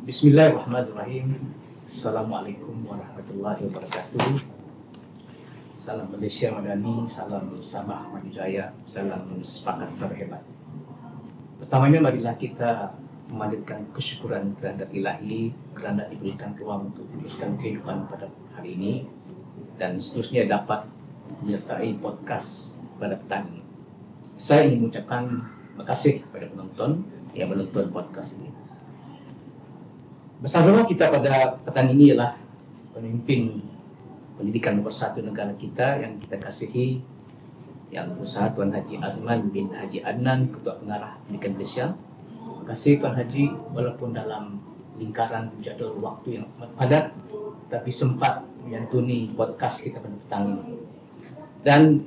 Bismillahirrahmanirrahim. Assalamualaikum warahmatullahi wabarakatuh. Salam Malaysia Madani, salam Sabah Maju Jaya, salam sepakat sahabat hebat. Pertamanya marilah kita memanjatkan kesyukuran kepada Ilahi kerana diberikan ruang untuk meneruskan kehidupan pada hari ini dan seterusnya dapat menyertai podcast pada petang ini. Saya ingin mengucapkan terima kasih kepada penonton yang menonton podcast ini. Bersama kita pada petang ini ialah pemimpin pendidikan nomor 1 negara kita yang kita kasihi, yang berusaha Tuan Haji Azman bin Haji Adnan, Ketua Pengarah Pendidikan Malaysia. Terima kasih Tuan Haji, walaupun dalam lingkaran jadual waktu yang amat padat, tapi sempat menyantuni podcast kita pada petang ini. Dan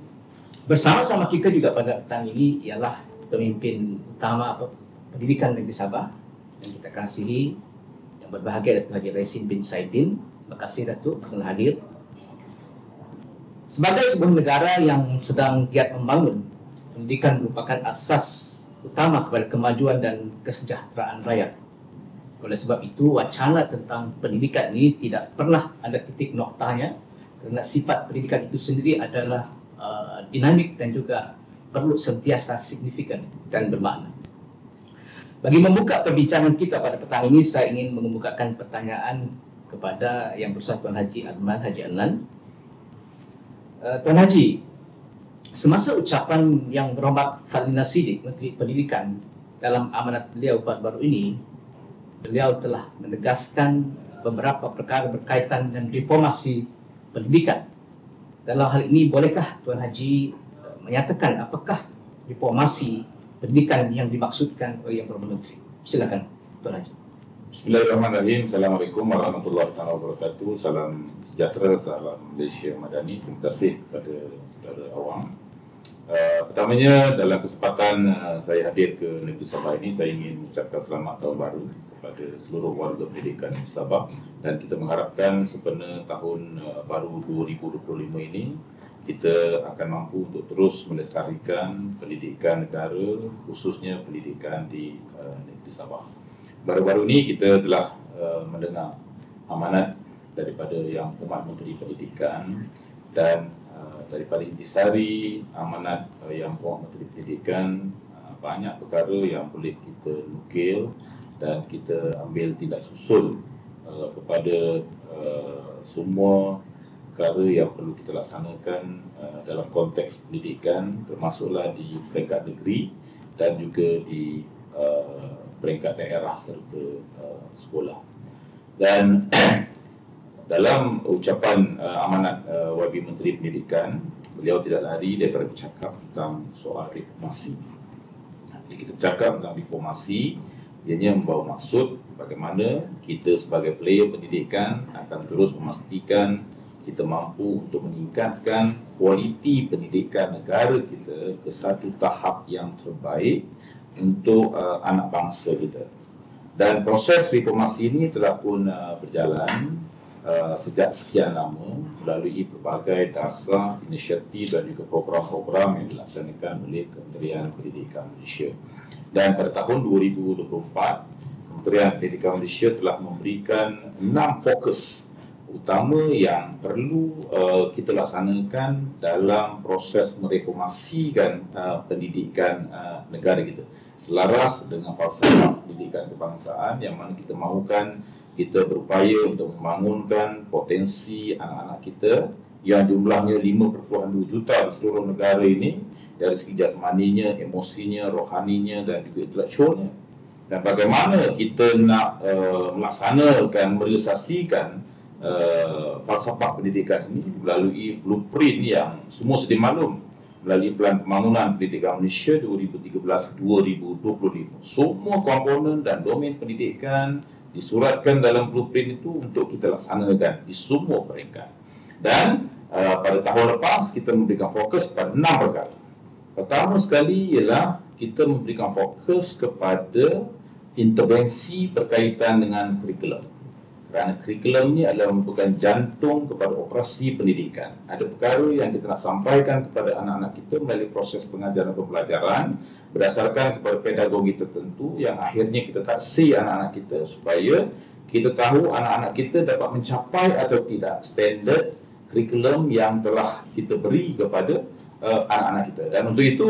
bersama-sama kita juga pada petang ini ialah pemimpin utama pendidikan negeri Sabah yang kita kasihi, yang berbahagia Datuk Haji Raisin bin Saidin. Terima kasih Datuk kerana hadir. Sebagai sebuah negara yang sedang giat membangun, pendidikan merupakan asas utama kepada kemajuan dan kesejahteraan rakyat. Oleh sebab itu, wacana tentang pendidikan ini tidak pernah ada titik noktanya kerana sifat pendidikan itu sendiri adalah dinamik dan juga perlu sentiasa signifikan dan bermakna. Bagi membuka perbincangan kita pada petang ini, saya ingin mengemukakan pertanyaan kepada Yang Bersama Tuan Haji Azman Haji Adnan. Tuan Haji, semasa ucapan Yang Berhormat Fadlina Siddiq, Menteri Pendidikan, dalam amanat beliau baru-baru ini, beliau telah menegaskan beberapa perkara berkaitan dengan reformasi pendidikan. Dalam hal ini, bolehkah Tuan Haji menyatakan apakah reformasi pendidikan yang dimaksudkan oleh Yang Berhormat Menteri? Silakan Tuan Haji. Bismillahirrahmanirrahim. Assalamualaikum warahmatullahi wabarakatuh. Salam sejahtera, salam Malaysia Madani. Terima kasih kepada saudara awam. Pertamanya, dalam kesempatan saya hadir ke negeri Sabah ini, saya ingin mengucapkan selamat tahun baru kepada seluruh warga pendidikan di Sabah, dan kita mengharapkan sempena tahun baru 2025 ini kita akan mampu untuk terus melestarikan pendidikan negara, khususnya pendidikan di negeri Sabah. Baru-baru ini kita telah mendengar amanat daripada Yang Berhormat Menteri Pendidikan dan daripada intisari amanat Yang Berhormat Menteri Pendidikan, banyak perkara yang boleh kita nukil dan kita ambil tindak susul kepada semua perkara yang perlu kita laksanakan dalam konteks pendidikan, termasuklah di peringkat negeri dan juga di peringkat daerah serta sekolah. Dan dalam ucapan amanat YB Menteri Pendidikan, beliau tidak lari daripada bercakap tentang soal reformasi. Bila kita bercakap tentang reformasi, ianya membawa maksud bagaimana kita sebagai player pendidikan akan terus memastikan kita mampu untuk meningkatkan kualiti pendidikan negara kita ke satu tahap yang terbaik untuk anak bangsa kita. Dan proses reformasi ini telah pun berjalan sejak sekian lama melalui pelbagai dasar, inisiatif dan juga program-program yang dilaksanakan oleh Kementerian Pendidikan Malaysia. Dan pada tahun 2024, Kementerian Pendidikan Malaysia telah memberikan 6 fokus utama yang perlu kita laksanakan dalam proses mereformasikan pendidikan negara kita, selaras dengan falsafah pendidikan kebangsaan yang mana kita mahukan kita berupaya untuk membangunkan potensi anak-anak kita yang jumlahnya 5.2 juta di seluruh negara ini, dari segi jasmaninya, emosinya, rohaninya dan juga intelektualnya. Dan bagaimana kita nak melaksanakan, merealisasikan falsafah pendidikan ini melalui blueprint yang semua sedia maklum, melalui Pelan Pembangunan Pendidikan Malaysia 2013-2025. Semua komponen dan domain pendidikan disuratkan dalam blueprint itu untuk kita laksanakan di semua peringkat. Dan pada tahun lepas kita memberikan fokus kepada 6 perkara. Pertama sekali ialah kita memberikan fokus kepada intervensi berkaitan dengan kurikulum. Kerana kurikulum ni adalah merupakan jantung kepada operasi pendidikan. Ada perkara yang kita nak sampaikan kepada anak-anak kita melalui proses pengajaran dan pembelajaran berdasarkan kepada pedagogi tertentu yang akhirnya kita taksi anak-anak kita supaya kita tahu anak-anak kita dapat mencapai atau tidak standard kurikulum yang telah kita beri kepada anak-anak kita. Dan untuk itu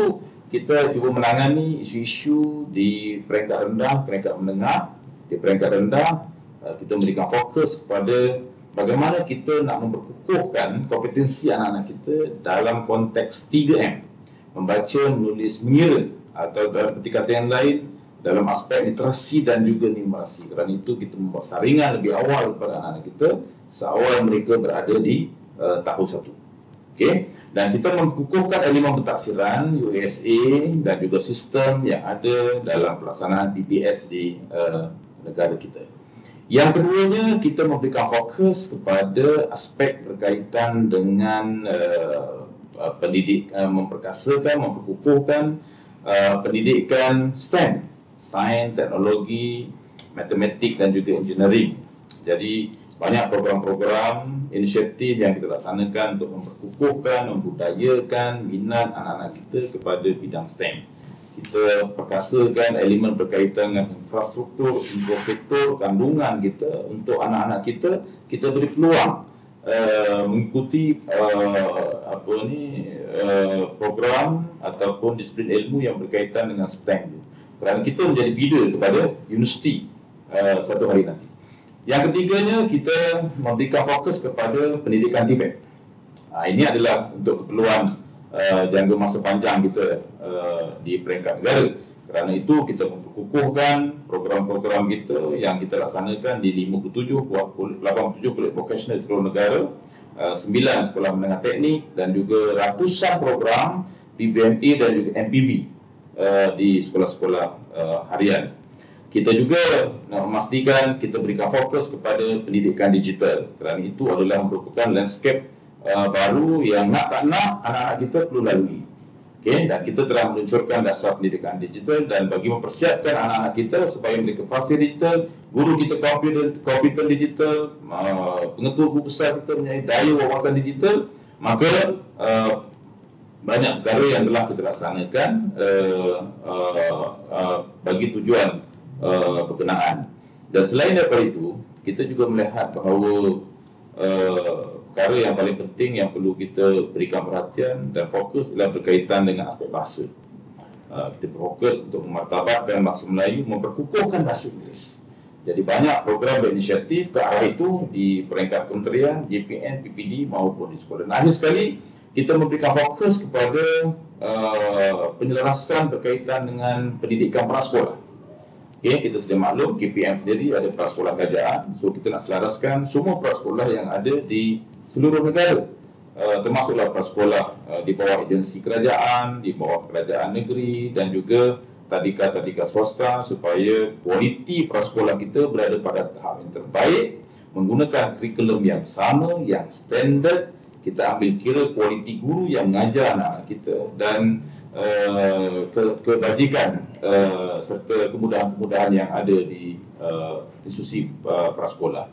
kita cuba menangani isu-isu di peringkat rendah, peringkat menengah. Di peringkat rendah, kita memberikan fokus kepada bagaimana kita nak memperkukuhkan kompetensi anak-anak kita dalam konteks 3M. Membaca, menulis, mengira, atau dalam erti kata yang lain, dalam aspek literasi dan juga numerasi. Kerana itu kita membuat saringan lebih awal kepada anak-anak kita seawal mereka berada di tahun 1. Okay? Dan kita mengukuhkan elemen pentaksiran USA dan juga sistem yang ada dalam pelaksanaan PBS di negara kita. Yang keduanya, kita memberikan fokus kepada aspek berkaitan dengan memperkasakan, memperkukuhkan pendidikan STEM, sains, teknologi, matematik dan juga engineering. Jadi banyak program-program, inisiatif yang kita laksanakan untuk memperkukuhkan, membudayakan minat anak-anak kita kepada bidang STEM. Kita perkasakan elemen berkaitan dengan infrastruktur, infrastruktur kandungan kita untuk anak-anak kita. Kita beri peluang mengikuti program ataupun disiplin ilmu yang berkaitan dengan STEM. Kerana kita menjadi feeder kepada universiti satu hari nanti. Yang ketiganya, kita memberikan fokus kepada pendidikan Tibet. Ini adalah untuk keperluan jangka masa panjang kita di peringkat negara. Kerana itu kita memperkukuhkan program-program kita yang kita laksanakan di 87 kulit vocational seluruh negara, 9 sekolah menengah teknik dan juga ratusan program PBMA dan juga MPV di sekolah-sekolah harian. Kita juga nak memastikan kita berikan fokus kepada pendidikan digital. Kerana itu adalah merupakan landscape baru yang nak tak nak anak-anak kita perlu lalui. Okay? Dan kita telah meluncurkan dasar pendidikan digital dan bagi mempersiapkan anak-anak kita supaya mereka fasih digital, guru kita komputer digital, pengetua guru besar kita mempunyai daya wawasan digital, maka banyak perkara yang telah kita laksanakan bagi tujuan berkenaan. Dan selain daripada itu, kita juga melihat bahawa perkara yang paling penting yang perlu kita berikan perhatian dan fokus adalah berkaitan dengan aspek bahasa. Kita berfokus untuk memartabatkan bahasa Melayu, memperkukuhkan bahasa Inggeris. Jadi banyak program dan inisiatif ke arah itu di peringkat kementerian, JPN, PPD maupun di sekolah. Dan akhir sekali, kita memberikan fokus kepada penyelarasan berkaitan dengan pendidikan prasekolah. Okay, kita sedia maklum KPM sendiri ada prasekolah kerajaan, so kita nak selaraskan semua prasekolah yang ada di seluruh negara, termasuklah prasekolah di bawah agensi kerajaan, di bawah kerajaan negeri dan juga tadika-tadika swasta supaya kualiti prasekolah kita berada pada tahap yang terbaik, menggunakan kurikulum yang sama, yang standard. Kita ambil kira kualiti guru yang mengajar anak kita dan kebajikan serta kemudahan-kemudahan yang ada di institusi prasekolah.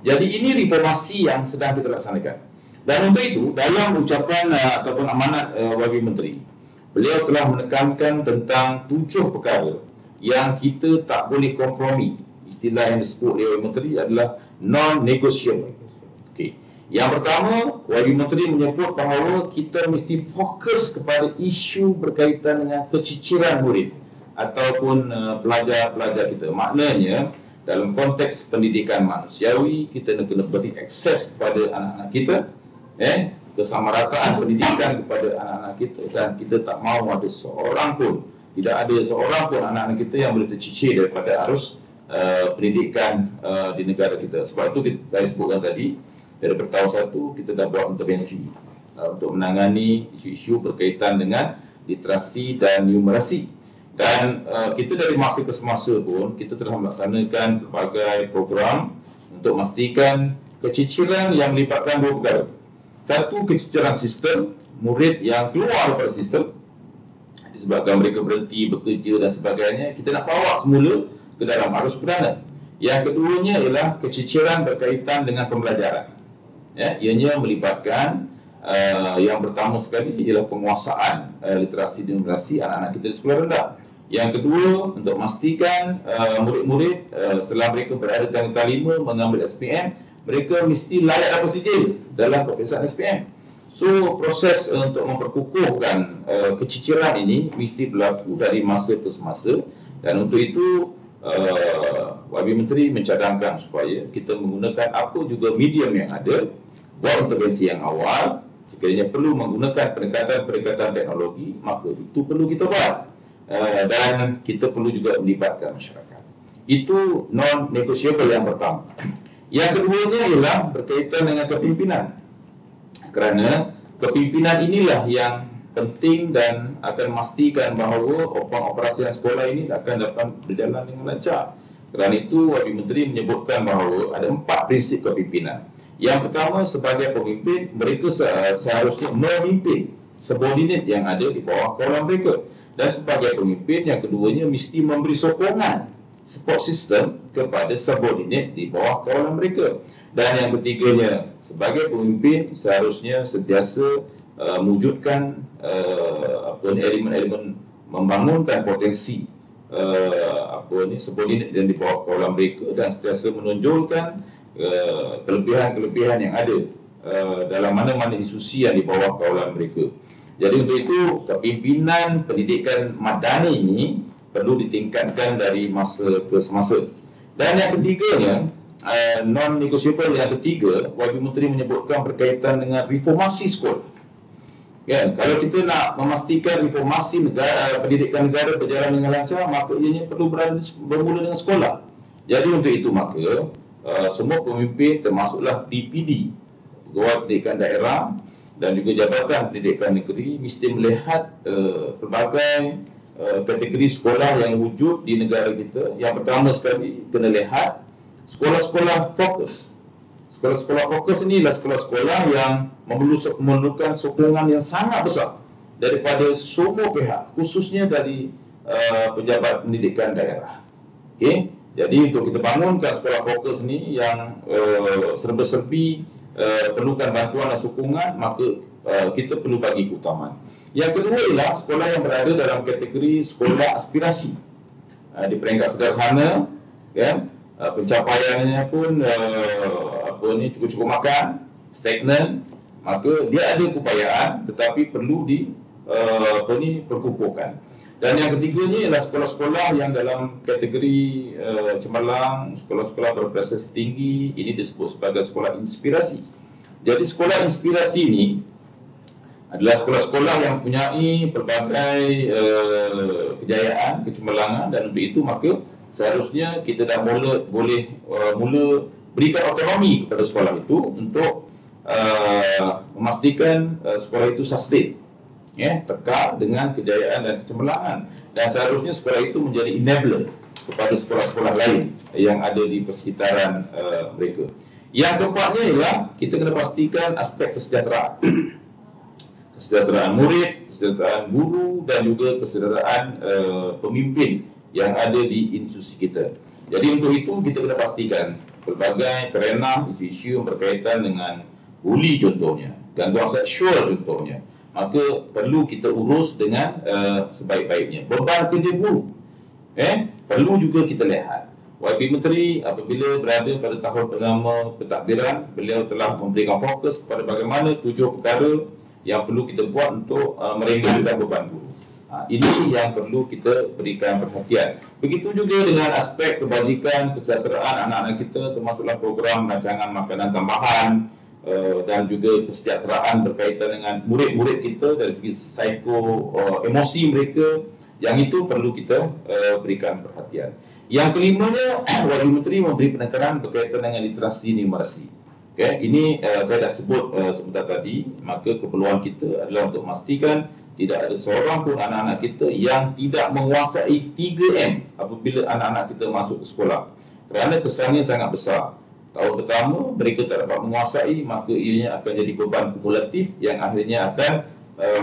Jadi ini reformasi yang sedang kita laksanakan. Dan untuk itu, dalam ucapan ataupun amanat Wakil Menteri, beliau telah menekankan tentang 7 perkara yang kita tak boleh kompromi. Istilah yang disebut oleh Wakil Menteri adalah non-negotiable. Okay. Yang pertama, Wakil Menteri menyebut bahawa kita mesti fokus kepada isu berkaitan dengan keciciran murid ataupun pelajar-pelajar kita. Maknanya, dalam konteks pendidikan manusiawi, kita kena beri akses kepada anak-anak kita, kesamarataan pendidikan kepada anak-anak kita, dan kita tak mahu ada seorang pun, tidak ada seorang pun anak-anak kita yang boleh tercicir daripada arus pendidikan di negara kita. Sebab itu saya sebutkan tadi, dari tahun 1 kita dah buat intervensi untuk menangani isu-isu berkaitan dengan literasi dan numerasi. Dan kita dari masa ke semasa pun kita telah melaksanakan pelbagai program untuk memastikan keciciran yang melibatkan 2 perkara. Satu, keciciran sistem, murid yang keluar daripada sistem disebabkan mereka berhenti bekerja dan sebagainya, kita nak bawa semula ke dalam arus perdana. Yang keduanya ialah keciciran berkaitan dengan pembelajaran. Ya, ianya melibatkan yang pertama sekali ialah penguasaan literasi dan numerasi anak-anak kita di sekolah rendah. Yang kedua, untuk memastikan murid-murid setelah mereka berada di tingkatan 5 mengambil SPM, mereka mesti layak dapat sijil dalam peperiksaan SPM. So, proses untuk memperkukuhkan keciciran ini mesti berlaku dari masa ke semasa, dan untuk itu YB Menteri mencadangkan supaya kita menggunakan apa juga medium yang ada, buat intervensi yang awal. Sekiranya perlu menggunakan pendekatan-pendekatan teknologi, maka itu perlu kita buat, dan kita perlu juga melibatkan masyarakat. Itu non-negotiable yang pertama. Yang keduanya ialah berkaitan dengan kepimpinan, kerana kepimpinan inilah yang penting dan akan memastikan bahawa operasi sekolah ini akan dapat berjalan dengan lancar. Kerana itu, YB Menteri menyebutkan bahawa ada 4 prinsip kepimpinan. Yang pertama, sebagai pemimpin, mereka seharusnya memimpin subordinate yang ada di bawah kawalan mereka. Dan sebagai pemimpin, yang keduanya mesti memberi sokongan, support system kepada subordinate di bawah kawalan mereka. Dan yang ketiganya, sebagai pemimpin seharusnya sentiasa mewujudkan elemen-elemen membangunkan potensi subordinate yang di bawah kawalan mereka, dan sentiasa menonjolkan kelebihan-kelebihan yang ada dalam mana-mana institusi yang di bawah kawalan mereka. Jadi untuk itu, kepimpinan pendidikan madani ini perlu ditingkatkan dari masa ke semasa. Dan yang ketiganya, non-negotiable yang ketiga, YB Menteri menyebutkan berkaitan dengan reformasi sekolah. Ya, kalau kita nak memastikan reformasi pendidikan negara berjalan dengan lancar, maka ianya perlu bermula dengan sekolah. Jadi untuk itu maka semua pemimpin, termasuklah DPD, Pegawai Pendidikan Daerah, dan juga Jabatan Pendidikan Negeri, mesti melihat pelbagai kategori sekolah yang wujud di negara kita. Yang pertama sekali, kena lihat sekolah-sekolah fokus. Sekolah-sekolah fokus ini adalah sekolah-sekolah yang memerlukan sokongan yang sangat besar daripada semua pihak, khususnya dari pejabat pendidikan daerah. Okey, jadi untuk kita bangunkan sekolah fokus ini yang serba-serbi perlukan bantuan dan sokongan, maka kita perlu bagi keutamaan. Yang kedua ialah sekolah yang berada dalam kategori sekolah aspirasi. Di peringkat sederhana, kan, pencapaiannya pun cukup-cukup makan, stagnan, maka dia ada keupayaan tetapi perlu perkukuhkan. Dan yang ketiganya ialah sekolah-sekolah yang dalam kategori cemerlang, sekolah-sekolah berprestasi tinggi. Ini disebut sebagai sekolah inspirasi. Jadi sekolah inspirasi ini adalah sekolah-sekolah yang mempunyai pelbagai kejayaan, kecemerlangan, dan untuk itu maka seharusnya kita dah boleh mula berikan otonomi kepada sekolah itu untuk memastikan sekolah itu sustain, ya, tekak dengan kejayaan dan kecemerlangan. Dan seharusnya sekolah itu menjadi enabler kepada sekolah-sekolah lain yang ada di persekitaran mereka. Yang keempatnya ialah kita kena pastikan aspek kesejahteraan. Kesejahteraan murid, kesejahteraan guru, dan juga kesejahteraan pemimpin yang ada di institusi kita. Jadi untuk itu kita kena pastikan pelbagai kerana isu-isu yang berkaitan dengan bully contohnya, gangguan seksual contohnya, maka perlu kita urus dengan sebaik-baiknya. Beban kerja guru perlu juga kita lihat. YB Menteri apabila berada pada tahun pertama pentadbiran, beliau telah memberikan fokus kepada bagaimana 7 perkara yang perlu kita buat untuk meringankan beban guru. Ini yang perlu kita berikan perhatian. Begitu juga dengan aspek kebajikan, kesejahteraan anak-anak kita, termasuklah program rancangan makanan tambahan, dan juga kesejahteraan berkaitan dengan murid-murid kita dari segi emosi mereka. Yang itu perlu kita berikan perhatian. Yang kelimanya, YB Menteri memberi penekanan berkaitan dengan literasi numerasi. Okay, ini saya dah sebut sebentar tadi. Maka keperluan kita adalah untuk memastikan tidak ada seorang pun anak-anak kita yang tidak menguasai 3M apabila anak-anak kita masuk ke sekolah. Kerana kesannya sangat besar. Tahun pertama mereka tak dapat menguasai, maka ianya akan jadi beban kumulatif yang akhirnya akan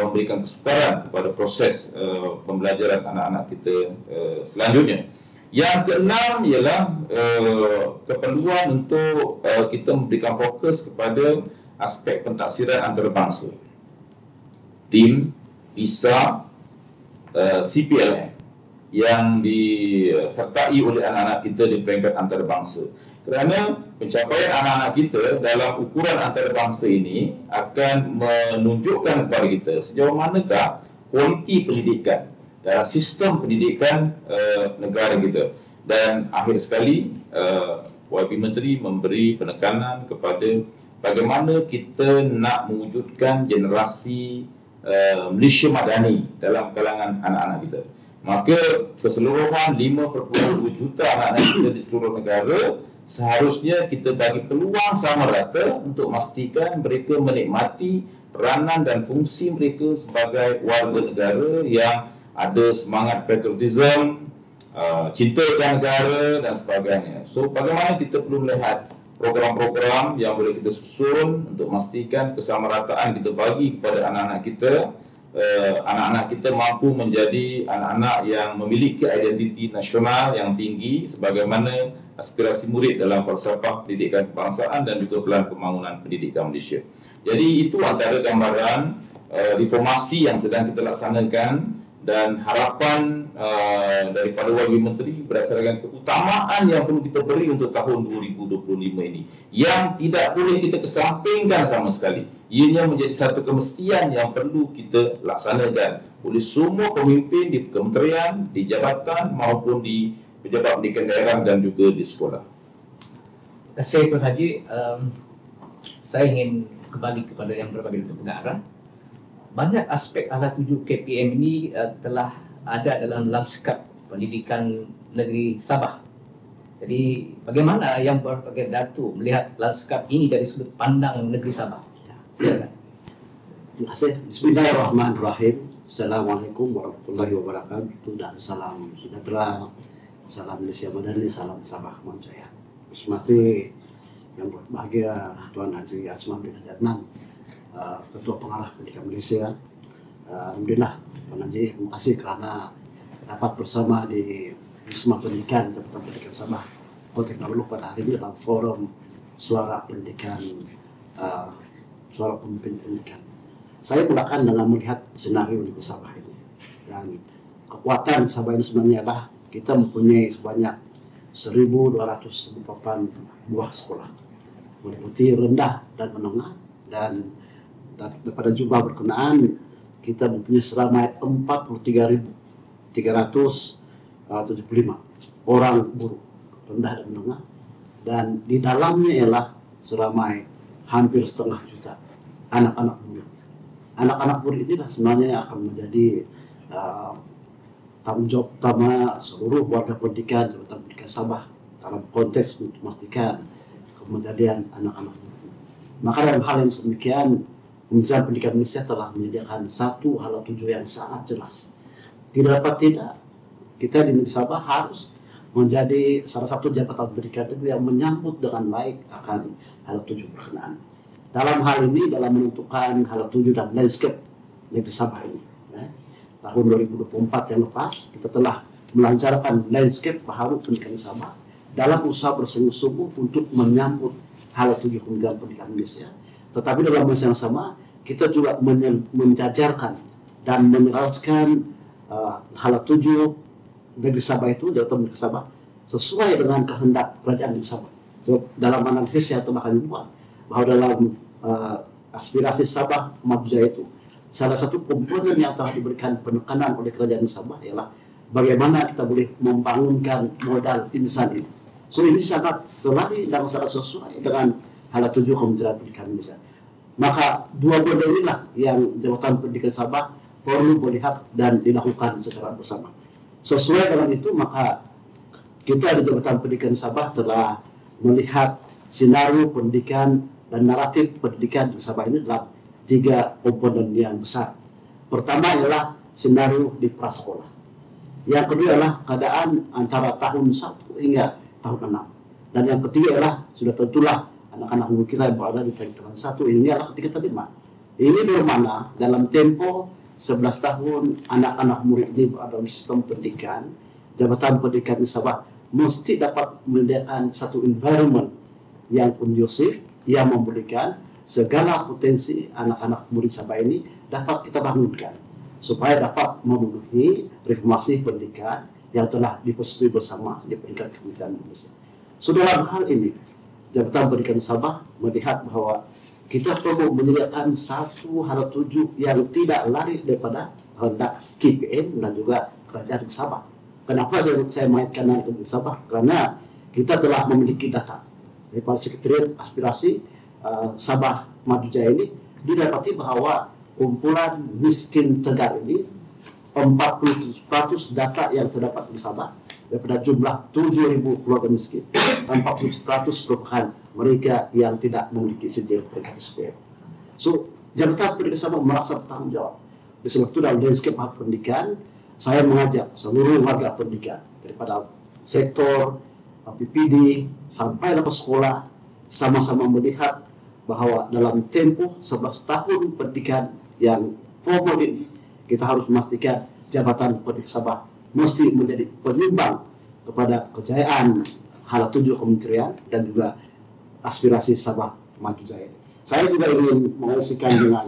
memberikan kesukaran kepada proses pembelajaran anak-anak kita selanjutnya. Yang keenam ialah keperluan untuk kita memberikan fokus kepada aspek pentaksiran antarabangsa. Tim, PISA, CPLM yang disertai oleh anak-anak kita di peringkat antarabangsa. Kerana pencapaian anak-anak kita dalam ukuran antarabangsa ini akan menunjukkan kepada kita sejauh manakah kualiti pendidikan dalam sistem pendidikan negara kita. Dan akhir sekali, YB Menteri memberi penekanan kepada bagaimana kita nak mewujudkan generasi Malaysia Madani dalam kalangan anak-anak kita. Maka keseluruhan 5.2 juta anak-anak kita di seluruh negara seharusnya kita bagi peluang sama rata untuk memastikan mereka menikmati peranan dan fungsi mereka sebagai warga negara yang ada semangat patriotism, cintakan negara dan sebagainya. So, bagaimana kita perlu melihat program-program yang boleh kita susun untuk memastikan kesamarataan kita bagi kepada anak-anak kita. Anak-anak kita mampu menjadi anak-anak yang memiliki identiti nasional yang tinggi sebagaimana aspirasi murid dalam falsafah pendidikan kebangsaan dan juga pelan pembangunan pendidikan Malaysia. Jadi itu antara gambaran reformasi yang sedang kita laksanakan dan harapan daripada YB Menteri berdasarkan keutamaan yang perlu kita beri untuk tahun 2025 ini yang tidak boleh kita kesampingkan sama sekali. Ianya menjadi satu kemestian yang perlu kita laksanakan oleh semua pemimpin di kementerian, di jabatan maupun di pejabat pendidikan daerah dan juga di sekolah. Terima kasih Tuan Haji. Saya ingin kembali kepada yang berbagi untuk pengarah. Banyak aspek alat tuju KPM ini telah ada dalam lanskap pendidikan negeri Sabah. Jadi bagaimana yang berbagai Datuk melihat lanskap ini dari sudut pandang negeri Sabah? Silakan. Terima kasih. Bismillahirrahmanirrahim. Assalamualaikum warahmatullahi wabarakatuh dan salam sejahtera, salam Malaysia Madani, salam Sabah Kepulauan Jaya. Hormati yang berbahagia Tuan Haji Azman bin Haji Adnan, Ketua Pengarah Pendidikan Malaysia. Alhamdulillah Tuan Haji, terima kasih kerana dapat bersama di Wisma Pendidikan Jabatan Pendidikan Sabah Kota Kinabalu pada hari ini dalam forum suara pendidikan, suara pemimpin pendidikan. Saya mulakan dengan melihat senario di Sabah ini, dan kekuatan Sabah ini sebenarnya adalah kita mempunyai sebanyak 1.200 buah sekolah, meliputi rendah dan menengah, dan pada jumlah berkenaan kita mempunyai seramai 43.375 orang guru rendah dan menengah, dan di dalamnya ialah seramai hampir 1,5 juta anak-anak murid. Anak-anak murid ini sebenarnya akan menjadi tanggung jawab utama seluruh warga pendidikan Jabatan Pendidikan Sabah dalam konteks untuk memastikan kejadian anak-anak murid. Maka dalam hal yang sedemikian, Kementerian Pendidikan Malaysia telah menyediakan satu alat tuju yang sangat jelas. Tidak dapat tidak, kita di negeri Sabah harus menjadi salah satu jabatan pendidikan itu yang menyambut dengan baik akan alat tuju berkenaan. Dalam hal ini, dalam menentukan alat tuju dan landscape negeri Sabah ini, tahun 2024 yang lepas, kita telah melancarkan landscape baharu pendidikan Sabah dalam usaha bersungguh-sungguh untuk menyambut alat tuju Kementerian Pendidikan Malaysia. Tetapi dalam masa yang sama, kita juga menjajarkan dan menyelaraskan alat tuju negeri Sabah itu, Jabatan Pendidikan Sabah, sesuai dengan kehendak kerajaan negeri Sabah. So, dalam analisis yang telah kami buat, bahwa dalam aspirasi Sabah Maju Jaya itu, salah satu komponen yang telah diberikan penekanan oleh kerajaan Sabah ialah bagaimana kita boleh membangunkan modal insan ini. So ini sangat selari dan sangat sesuai dengan alat tuju Kementerian Pendidikan Malaysia. Maka dua model inilah yang Jabatan Pendidikan Sabah perlu melihat dan dilakukan secara bersama. Sesuai dengan itu, maka kita di Jabatan Pendidikan Sabah telah melihat sinario pendidikan dan naratif pendidikan di Sabah ini dalam 3 komponen yang besar. Pertama ialah sinario di prasekolah. Yang kedua adalah keadaan antara tahun 1 hingga tahun 6. Dan yang ketiga ialah sudah tentulah anak-anak murid kita yang berada di tahun 1 hingga ketika tahun 5. Ini bermakna dalam tempo 11 tahun anak-anak murid ini berada dalam sistem pendidikan, Jabatan Pendidikan di Sabah mesti dapat menyediakan satu environment yang kondusif, yang memberikan segala potensi anak-anak murid Sabah ini dapat kita bangunkan supaya dapat memenuhi reformasi pendidikan yang telah dipersetujui bersama di peringkat Kementerian Indonesia. So dalam hal ini, Jabatan Pendidikan Sabah melihat bahwa kita perlu menyediakan satu hal tuju yang tidak lari daripada hendak KPM dan juga Kerajaan Sabah. Kenapa saya mainkan dengan Sabah? Karena kita telah memiliki data daripada Sekretariat Aspirasi Sabah Maju Jaya ini, didapati bahwa kumpulan miskin Tegar ini 40% data yang terdapat di Sabah daripada jumlah 7.000 keluarga miskin, 40% merupakan mereka yang tidak memiliki sijil peringkat SPM. So, Jabatan Pendidikan Sabah merasa bertanggung jawab. Di sebab itu dalam landscape pendidikan, saya mengajak seluruh warga pendidikan daripada sektor PPD sampai lepas sekolah sama-sama melihat bahwa dalam tempoh 11 tahun pendidikan yang formal ini, kita harus memastikan Jabatan Pendidikan Sabah mesti menjadi penyumbang kepada kejayaan hal tuju kementerian dan juga aspirasi Sabah Maju Jaya. Saya juga ingin mengungsikan dengan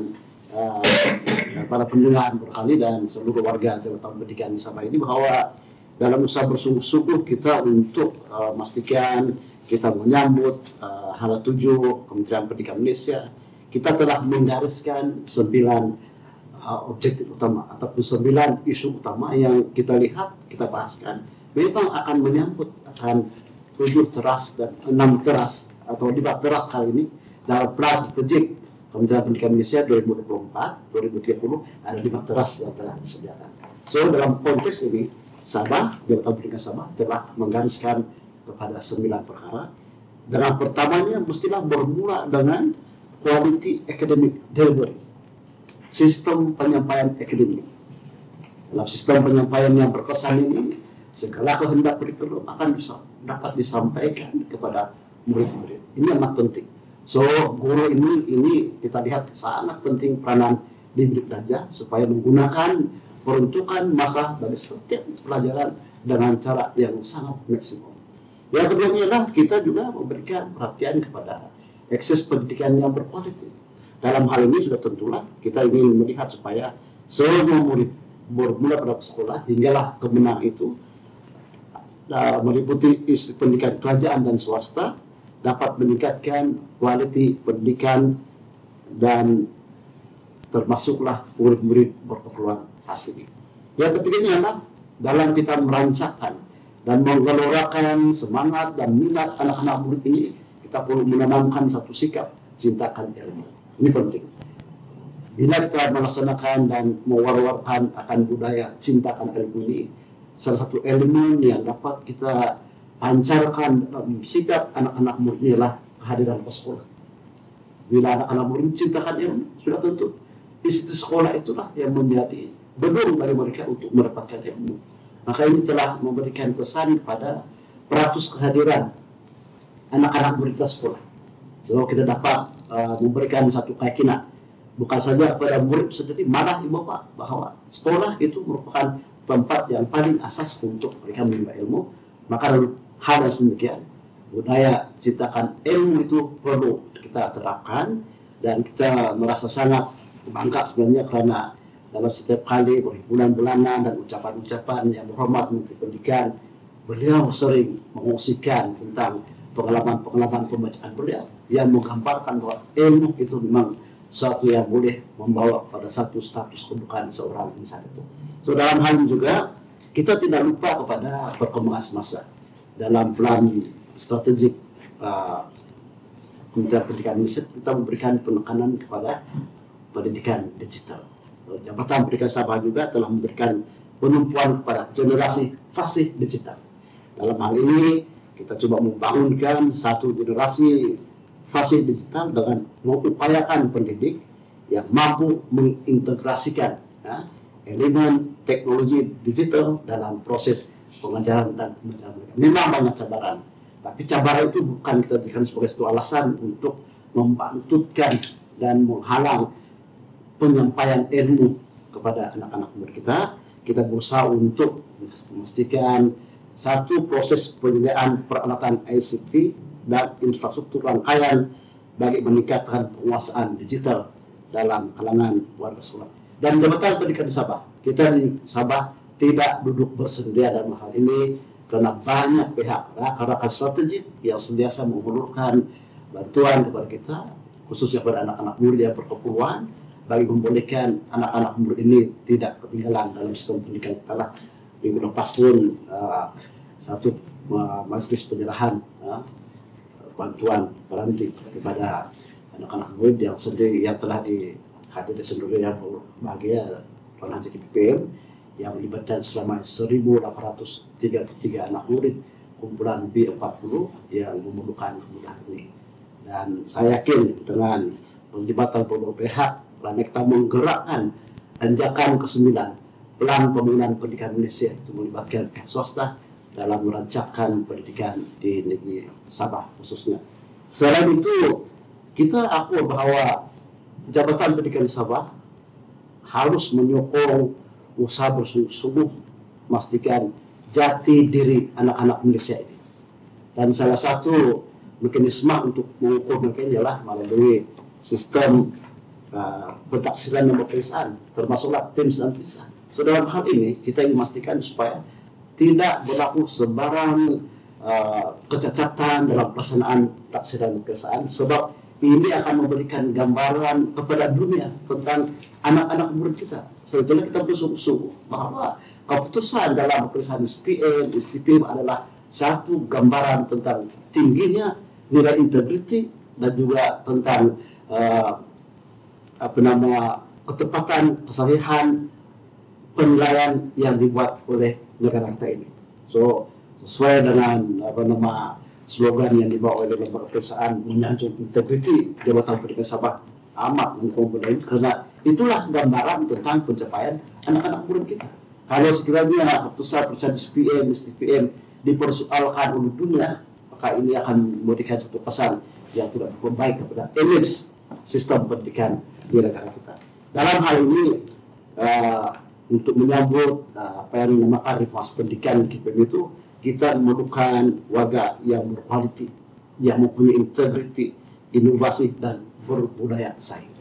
para pendengar berkali dan seluruh warga Jabatan Pendidikan di Sabah ini bahwa dalam usaha bersungguh-sungguh kita untuk memastikan kita menyambut hal tuju Kementerian Pendidikan Malaysia, kita telah menggariskan 9 objektif utama ataupun 9 isu utama yang kita lihat, kita bahaskan memang akan menyambut akan 7 teras dan 6 teras atau 5 teras kali ini dalam plan strategik Kementerian Pendidikan Malaysia 2024-2030 ada 5 teras yang telah disediakan. So dalam konteks ini Sabah, Jabatan Pendidikan Sabah telah menggariskan kepada 9 perkara. Dengan pertamanya mestilah bermula dengan quality academic delivery, sistem penyampaian akademik. Dalam sistem penyampaian yang berkesan ini, segala kehendak kurikulum akan bisa dapat disampaikan kepada murid-murid. Ini amat penting. So, guru ini kita lihat sangat penting peranan di Bidik Darjah supaya menggunakan peruntukan masa bagi setiap pelajaran dengan cara yang sangat maksimum. Yang kedua ialah kita juga memberikan perhatian kepada akses pendidikan yang berkualitas. Dalam hal ini sudah tentulah kita ingin melihat supaya semua murid bermula pada sekolah hinggalah kemenang itu meliputi pendidikan kerajaan dan swasta dapat meningkatkan kualiti pendidikan dan termasuklah murid-murid berkeperluan khas ini. Yang ketiganya adalah dalam kita merancangkan dan menggelorakan semangat dan minat anak-anak murid ini, kita perlu menanamkan satu sikap cintakan ilmu. Ini penting. Bila kita melaksanakan dan mewar-warkan akan budaya cintakan ilmu ini, salah satu elemen yang dapat kita pancarkan dalam sikap anak-anak murid ialah kehadiran ke sekolah. Bila anak-anak murid cintakan ilmu, sudah tentu institusi sekolah itulah yang menjadi bedung bagi mereka untuk mendapatkan ilmu. Maka ini telah memberikan pesan kepada peratus kehadiran anak-anak murid di sekolah. Sebab kita dapat memberikan satu keyakinan bukan saja kepada murid sendiri, malah ibu bapak bahwa sekolah itu merupakan tempat yang paling asas untuk mereka menimba ilmu. Maka hal yang sedemikian, budaya ciptakan ilmu itu perlu kita terapkan dan kita merasa sangat bangga sebenarnya karena dalam setiap kali perhimpunan bulanan dan ucapan-ucapan yang berhormat Menteri Pendidikan, beliau sering mengungsikan tentang pengalaman-pengalaman pembacaan beliau yang menggambarkan bahwa ilmu itu memang suatu yang boleh membawa pada satu status kedudukan seorang insan itu. So dalam hal ini juga kita tidak lupa kepada perkembangan semasa. Dalam plan strategik Kementerian Pendidikan Malaysia, kita memberikan penekanan kepada pendidikan digital. Jabatan Pendidikan Sabah juga telah memberikan penumpuan kepada generasi fasih digital. Dalam hal ini, kita coba membangunkan satu generasi fasih digital dengan mengupayakan pendidik yang mampu mengintegrasikan elemen teknologi digital dalam proses pengajaran dan pembelajaran mereka. Memang banyak cabaran, tapi cabaran itu bukan kita jadikan sebagai satu alasan untuk membantutkan dan menghalang penyampaian ilmu kepada anak-anak murid kita. kita berusaha untuk memastikan satu proses penyediaan peralatan ICT dan infrastruktur rangkaian bagi meningkatkan penguasaan digital dalam kalangan warga sekolah. Dan Jabatan Pendidikan di Sabah, kita di Sabah tidak duduk bersendirian dalam hal ini karena banyak pihak rakan-rakan strategik yang sentiasa menghulurkan bantuan kepada kita, khususnya pada anak-anak murid yang berkeperluan, bagi membolehkan anak-anak murid ini tidak ketinggalan dalam sistem pendidikan kita. Minggu lepas pun satu majelis penyerahan bantuan berhenti kepada anak-anak murid yang sendiri yang telah dihadiri sendiri yang berbahagia Tuan Haji KPPM yang melibatkan selama 1.833 anak murid kumpulan B40 yang memerlukan kemudahan ini. Dan saya yakin dengan pelibatan beberapa pihak, kita menggerakkan anjakan ke-9 Plan Pembangunan Pendidikan Malaysia, itu melibatkan pihak swasta dalam merancangkan pendidikan di negeri Sabah khususnya. Selain itu, kita akui bahwa Jabatan Pendidikan di Sabah harus menyokong usaha bersungguh-sungguh memastikan jati diri anak-anak Malaysia ini. Dan salah satu mekanisme untuk mengukur mereka ialah melalui sistem pentaksiran dan pemeriksaan, termasuklah TIMS dan PISA. So dalam hal ini kita ingin memastikan supaya tidak berlaku sebarang kecacatan dalam pelaksanaan taksiran dan pemeriksaan, sebab ini akan memberikan gambaran kepada dunia tentang anak-anak murid kita. Sebetulnya kita bersungguh-sungguh bahwa keputusan dalam pemeriksaan SPM, STPM adalah satu gambaran tentang tingginya nilai integriti dan juga tentang ketepatan, kesahihan penilaian yang dibuat oleh negara kita ini. So sesuai dengan slogan yang dibawa oleh lembaga pemeriksaan menyanjung integriti Jabatan Pendidikan Sabah amat mengkomponen, karena itulah gambaran tentang pencapaian anak-anak murid kita. Kalau sekiranya keputusan pemeriksaan SPM, STPM dipersoalkan oleh dunia, maka ini akan memberikan satu pesan yang tidak baik kepada image sistem pendidikan di negara kita. Dalam hal ini, untuk menyambut apa yang dinamakan reformasi pendidikan KPM itu, kita memerlukan warga yang berkualiti, yang mempunyai integriti, inovasi, dan berbudaya saing.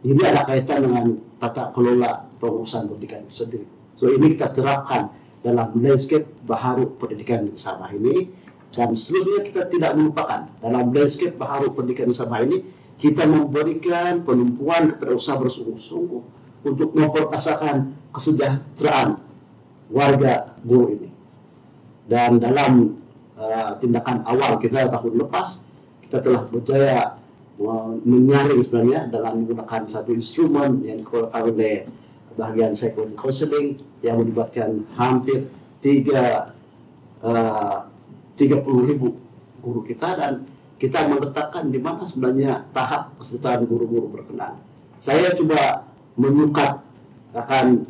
Ini ada kaitan dengan tata kelola pengurusan pendidikan itu sendiri. So ini kita terapkan dalam landscape baharu pendidikan di Sabah ini, dan seterusnya kita tidak melupakan dalam landscape baharu pendidikan di Sabah ini kita memberikan penumpuan kepada usaha bersungguh-sungguh untuk memperkasakan kesejahteraan warga guru ini. Dan dalam tindakan awal kita tahun lepas, kita telah berjaya menyaring sebenarnya dengan menggunakan satu instrumen yang dikeluarkan oleh bahagian psychology counseling yang melibatkan hampir 30.000 guru kita, dan kita meletakkan di mana sebenarnya tahap kesetaraan guru-guru berkenan. Saya coba menyukat akan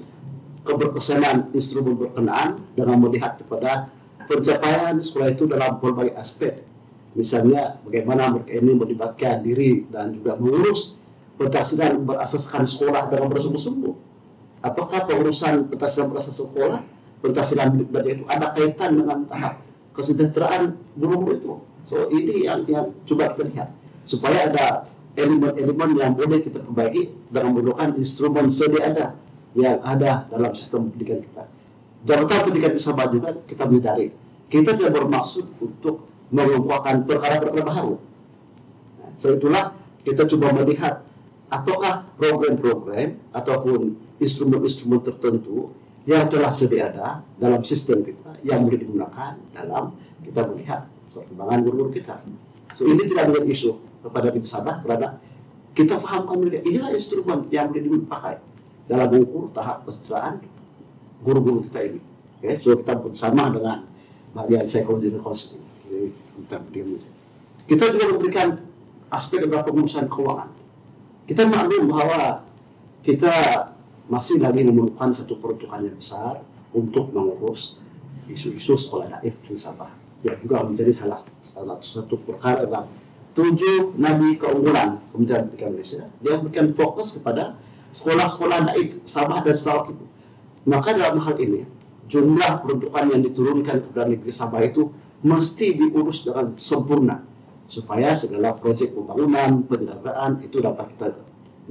keberkesanan instrumen berkenaan dengan melihat kepada pencapaian sekolah itu dalam berbagai aspek. Misalnya bagaimana mereka ini melibatkan diri dan juga mengurus pentaksiran berasaskan sekolah dengan bersungguh-sungguh. Apakah pengurusan pentaksiran berasaskan sekolah, pentaksiran belajar itu ada kaitan dengan tahap kesejahteraan guru-guru itu? So ini yang coba kita lihat supaya ada elemen-elemen yang boleh kita perbaiki dengan menggunakan instrumen sedia ada yang ada dalam sistem pendidikan kita. Jabatan Pendidikan di Sabah juga kita menyadari kita tidak bermaksud untuk mengumpulkan perkara-perkara baru. Nah, setelah kita coba melihat apakah program-program ataupun instrumen-instrumen tertentu yang telah sedia ada dalam sistem kita yang boleh digunakan dalam kita melihat perkembangan guru-guru kita. So ini tidak ada isu kepada di Sabah karena kita fahamkan inilah instrumen yang boleh dipakai dalam mengukur tahap kesejahteraan guru-guru kita ini. Okay? So kita bersama dengan bagian psikologi dan counseling. Kita juga memberikan aspek dalam pengurusan keuangan. Kita maklum bahwa kita masih lagi memerlukan satu peruntukan yang besar untuk mengurus isu-isu sekolah daif di Sabah. Ya juga menjadi salah satu perkara dalam 7 nabi keunggulan Kementerian Pendidikan Malaysia. Dia memberikan fokus kepada sekolah-sekolah daif Sabah dan Sarawak itu. Maka dalam hal ini jumlah peruntukan yang diturunkan kepada negeri Sabah itu mesti diurus dengan sempurna supaya segala proyek pembangunan, pendataan itu dapat kita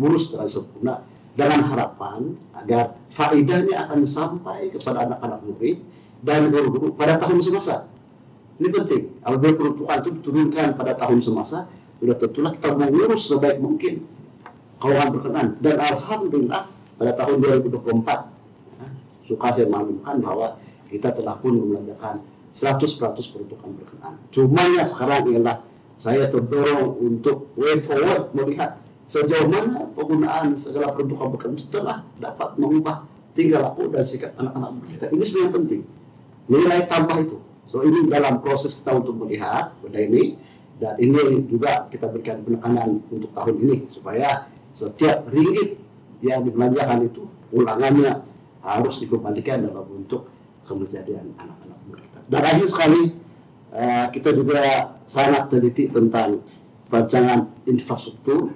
urus dengan sempurna dengan harapan agar faedahnya akan sampai kepada anak-anak murid dan guru-guru pada tahun semasa. Ini penting. Apabila peruntukan itu diturunkan pada tahun semasa, sudah tentulah kita mengurus sebaik mungkin keuangan berkenaan. Dan alhamdulillah pada tahun 2024 suka saya maklumkan bahwa kita telah pun membelanjakan 100% peruntukan berkenaan. Cuma ya sekarang ialah saya terdorong untuk way forward melihat sejauh mana penggunaan segala peruntukan berkenaan itu telah dapat mengubah tingkah laku dan sikap anak-anak kita. Ini sebenarnya penting. Nilai tambah itu. So ini dalam proses kita untuk melihat benda ini, dan ini juga kita berikan penekanan untuk tahun ini supaya setiap ringgit yang dibelanjakan itu ulangannya harus dikembalikan dalam bentuk kemenjadian anak-anak muda kita. Dan akhir sekali kita juga sangat teliti tentang rancangan infrastruktur,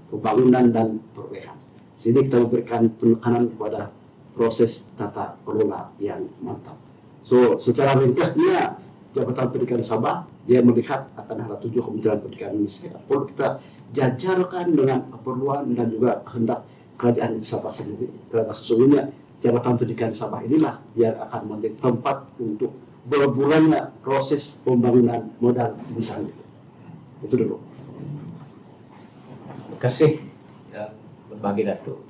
pembangunan dan perolehan. Sini kita memberikan penekanan kepada proses tata kelola yang mantap. So secara ringkasnya Jabatan Pendidikan Sabah dia melihat akan hal tujuh Kementerian Pendidikan Indonesia perlu kita jajarkan dengan keperluan dan juga kehendak kerajaan Sabah sendiri. Karena sesungguhnya Jabatan Pendidikan Sabah inilah yang akan menjadi tempat untuk berbulannya proses pembangunan modal di sana. Itu dulu. Terima kasih berbagi Datuk.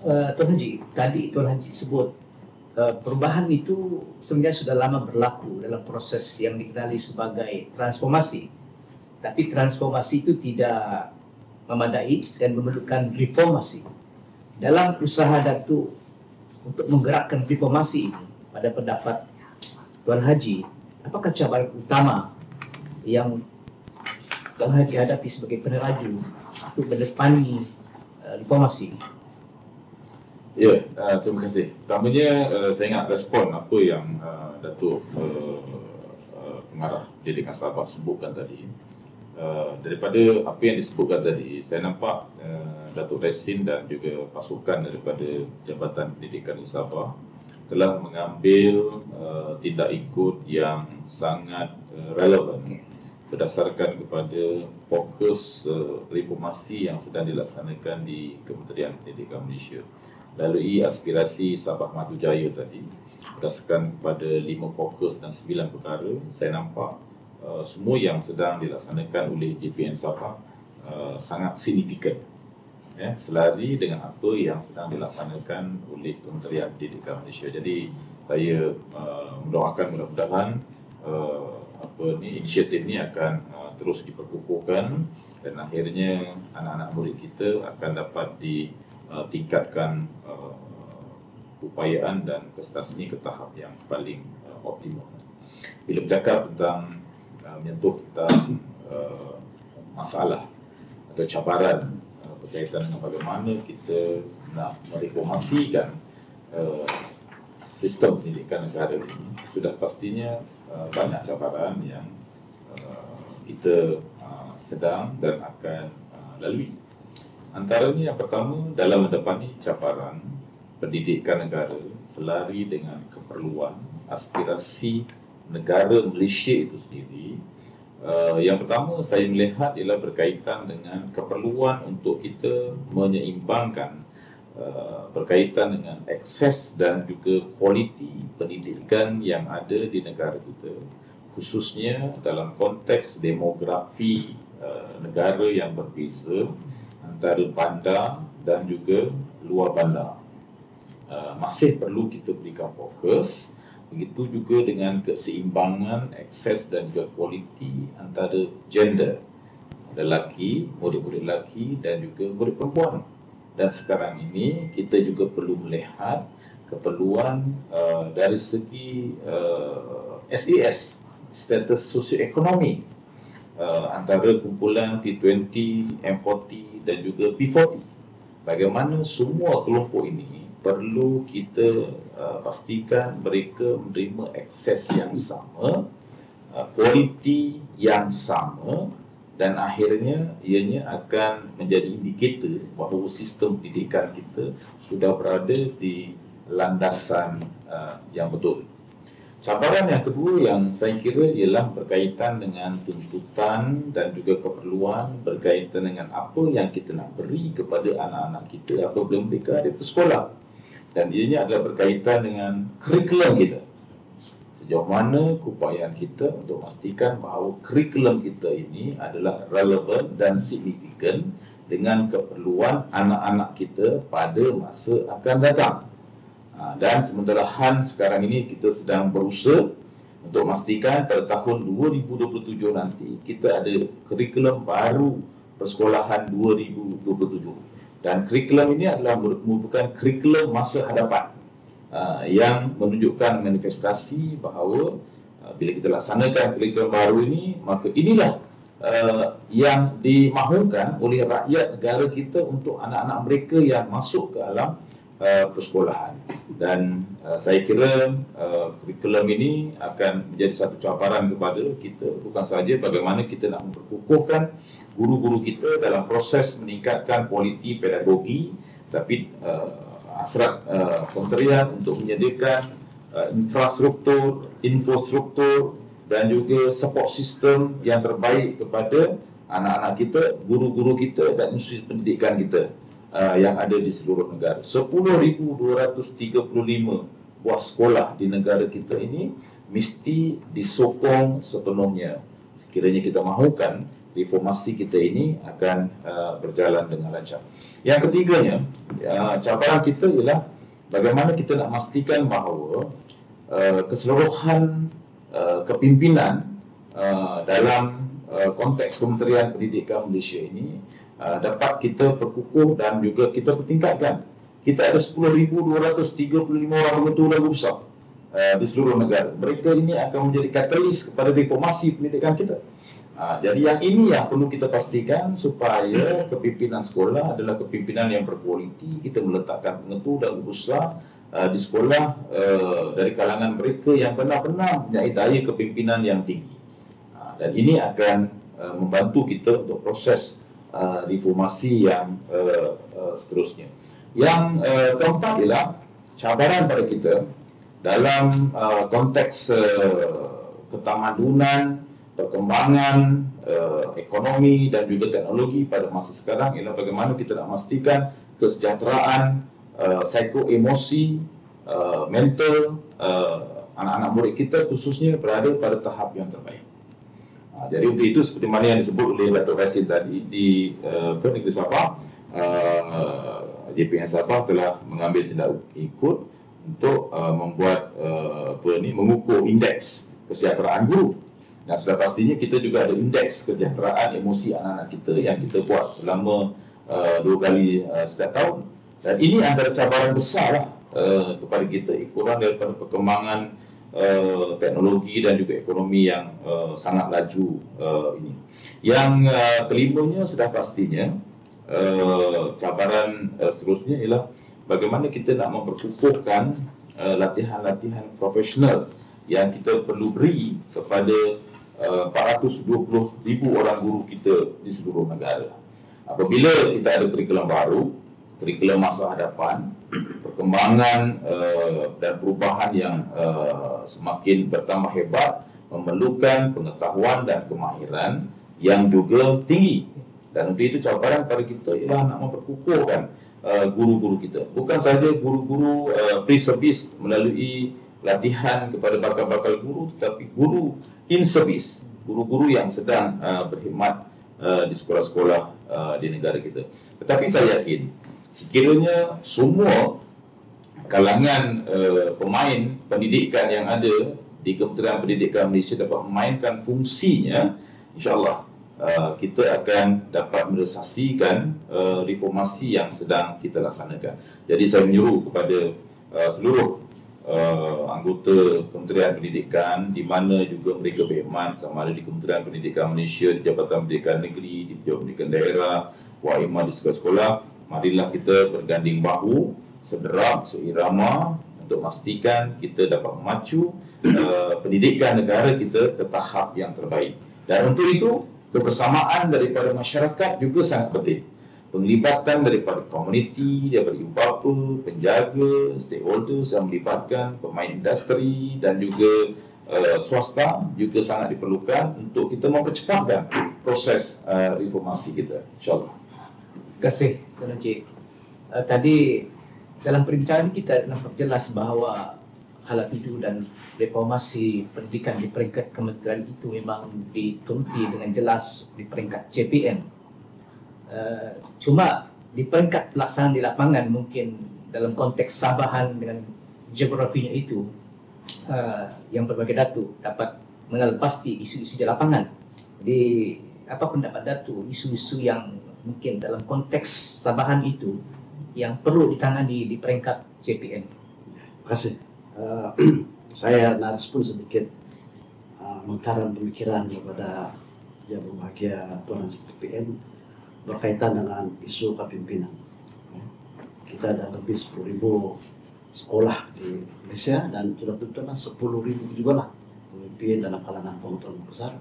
Tuan Haji, tadi Tuan Haji sebut perubahan itu sebenarnya sudah lama berlaku dalam proses yang dikenali sebagai transformasi. Tapi transformasi itu tidak memadai dan memerlukan reformasi. Dalam usaha Datuk untuk menggerakkan reformasi ini, pada pendapat Tuan Haji, apakah cabaran utama yang Tuan Haji hadapi sebagai peneraju untuk mendepani reformasi? Ya, terima kasih. Pertamanya saya ingat respon apa yang Datuk Pengarah Pendidikan Sabah sebutkan tadi. Daripada apa yang disebutkan tadi, saya nampak Datuk Resin dan juga pasukan daripada Jabatan Pendidikan Sabah telah mengambil tindak ikut yang sangat relevan berdasarkan kepada fokus reformasi yang sedang dilaksanakan di Kementerian Pendidikan Malaysia. Melalui aspirasi Sabah Maju Jaya tadi, berdasarkan kepada 5 fokus dan 9 perkara, saya nampak semua yang sedang dilaksanakan oleh JPN Sabah sangat signifikan, ya, selari dengan apa yang sedang dilaksanakan oleh Kementerian Pendidikan Malaysia. Jadi saya mendoakan mudah-mudahan inisiatif ini akan terus diperkukuhkan dan akhirnya anak-anak murid kita akan dapat ditingkatkan keupayaan dan prestasi ini ke tahap yang paling optimal. Bila bercakap tentang menyentuh tentang masalah atau cabaran berkaitan dengan bagaimana kita nak mereformasikan sistem pendidikan negara ini, sudah pastinya banyak cabaran yang kita sedang dan akan lalui. Antaranya yang pertama, dalam mendepani cabaran pendidikan negara selari dengan keperluan aspirasi negara Malaysia itu sendiri. Yang pertama saya melihat ialah berkaitan dengan keperluan untuk kita menyeimbangkan berkaitan dengan akses dan juga kualiti pendidikan yang ada di negara kita, khususnya dalam konteks demografi negara yang berbeza antara bandar dan juga luar bandar. Masih perlu kita berikan fokus. Begitu juga dengan keseimbangan akses dan juga kualiti antara gender, lelaki, murid-murid lelaki dan juga murid perempuan. Dan sekarang ini kita juga perlu melihat keperluan dari segi SES, status sosioekonomi, antara kumpulan T20, M40 dan juga P40. Bagaimana semua kelompok ini perlu kita pastikan mereka menerima akses yang sama, kualiti yang sama, dan akhirnya ianya akan menjadi indikator bahawa sistem pendidikan kita sudah berada di landasan yang betul. Cabaran yang kedua yang saya kira ialah berkaitan dengan tuntutan dan juga keperluan berkaitan dengan apa yang kita nak beri kepada anak-anak kita apabila mereka ada di sekolah. Dan ianya adalah berkaitan dengan kurikulum kita. Sejauh mana keupayaan kita untuk memastikan bahawa kurikulum kita ini adalah relevan dan signifikan dengan keperluan anak-anak kita pada masa akan datang. Dan sementara sekarang ini kita sedang berusaha untuk memastikan pada tahun 2027 nanti kita ada kurikulum baru persekolahan 2027. Dan kurikulum ini adalah merupakan kurikulum masa hadapan yang menunjukkan manifestasi bahawa bila kita laksanakan kurikulum baru ini, maka inilah yang dimahukan oleh rakyat negara kita untuk anak-anak mereka yang masuk ke alam persekolahan. Dan saya kira kurikulum ini akan menjadi satu cabaran kepada kita, bukan sahaja bagaimana kita nak memperkukuhkan guru-guru kita dalam proses meningkatkan kualiti pedagogi, tapi hasrat kementerian untuk menyediakan infrastruktur dan juga support system yang terbaik kepada anak-anak kita, guru-guru kita dan institusi pendidikan kita yang ada di seluruh negara. 10,235 buah sekolah di negara kita ini mesti disokong sepenuhnya sekiranya kita mahukan reformasi kita ini akan berjalan dengan lancar. Yang ketiganya, cabaran kita ialah bagaimana kita nak memastikan bahawa keseluruhan kepimpinan dalam konteks Kementerian Pendidikan Malaysia ini dapat kita perkukuh dan juga kita pertingkatkan. Kita ada 10,235 orang pengetua dan guru besar di seluruh negara. Mereka ini akan menjadi katalis kepada reformasi pendidikan kita. Jadi yang ini yang perlu kita pastikan supaya kepimpinan sekolah adalah kepimpinan yang berkualiti. Kita meletakkan pengetua dan guru besar di sekolah dari kalangan mereka yang benar-benar mempunyai daya kepimpinan yang tinggi. Dan ini akan membantu kita untuk proses reformasi yang seterusnya. Yang keempat ialah cabaran pada kita dalam konteks ketamadunan, perkembangan ekonomi dan juga teknologi pada masa sekarang ialah bagaimana kita nak memastikan kesejahteraan psikoemosi, mental anak-anak murid kita khususnya berada pada tahap yang terbaik. Jadi untuk itu seperti mana yang disebut oleh Datuk Rasim tadi di Negeri Sabah, JPN Sabah telah mengambil tindak ikut untuk membuat mengukur indeks kesejahteraan guru. Dan sudah pastinya kita juga ada indeks kesejahteraan emosi anak-anak kita yang kita buat selama 2 kali setiap tahun. Dan ini antara cabaran besar kepada kita, ikuran daripada perkembangan teknologi dan juga ekonomi yang sangat laju ini. Yang kelimanya sudah pastinya cabaran seterusnya ialah bagaimana kita nak memperkukuhkan latihan-latihan profesional yang kita perlu beri kepada 420,000 orang guru kita di seluruh negara. Apabila kita ada kurikulum baru, kurikulum masa hadapan, perkembangan dan perubahan yang semakin bertambah hebat memerlukan pengetahuan dan kemahiran yang juga tinggi. Dan untuk itu cabaran pada kita ialah nak memperkukuhkan guru-guru kita. Bukan sahaja guru-guru pre-service melalui latihan kepada bakal-bakal guru, tetapi guru in-service, guru-guru yang sedang berkhidmat di sekolah-sekolah di negara kita. Tetapi saya yakin sekiranya semua kalangan pemain pendidikan yang ada di Kementerian Pendidikan Malaysia dapat memainkan fungsinya, insya-Allah kita akan dapat merealisasikan reformasi yang sedang kita laksanakan. Jadi saya menyuruh kepada seluruh anggota Kementerian Pendidikan di mana juga mereka berkhidmat, sama ada di Kementerian Pendidikan Malaysia, di Jabatan Pendidikan Negeri, di Jabatan Pendidikan Daerah, WAIMA di sekolah-sekolah, marilah kita berganding bahu, sederap, seirama untuk memastikan kita dapat memacu pendidikan negara kita ke tahap yang terbaik. Dan untuk itu kebersamaan daripada masyarakat juga sangat penting. penglibatan daripada komuniti, daripada ibu bapa, penjaga, stakeholders yang melibatkan pemain industri dan juga swasta juga sangat diperlukan untuk kita mempercepatkan proses reformasi kita, insyaAllah. Terima kasih, Tuan Haji. Tadi dalam perbincangan kita nampak jelas bahawa hala tuju dan reformasi pendidikan di peringkat kementerian itu memang dituruti dengan jelas di peringkat JPN. Cuma di peringkat pelaksanaan di lapangan mungkin dalam konteks Sabahan dengan geografinya itu yang berbagai Datuk dapat mengenal pasti isu-isu di lapangan. Jadi apa pendapat Datuk isu-isu yang mungkin dalam konteks Sabahan itu yang perlu ditangani di peringkat JPN? Terima kasih. Saya naris pun sedikit mengkaran pemikiran kepada yang berbahagia Tuan JPN berkaitan dengan isu kepimpinan. Kita ada lebih 10.000 sekolah di Malaysia dan sudah tentunya 10.000 juga lah pemimpin dalam kalangan pengetahuan besar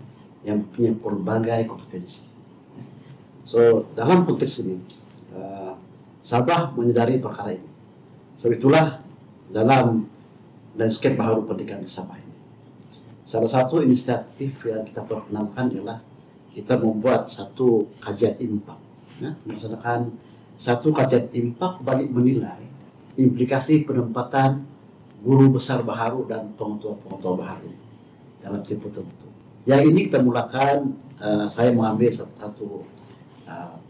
yang punya berbagai kompetensi. So dalam konteks ini Sabah menyadari perkara ini. Sebab itulah dalam landscape baru pendidikan di Sabah ini, salah satu inisiatif yang kita perkenalkan ialah kita membuat satu kajian impak, melaksanakan satu kajian impak bagi menilai implikasi penempatan guru besar baharu dan pengetahuan baharu dalam tempoh tertentu. Yang ini kita mulakan, saya mengambil satu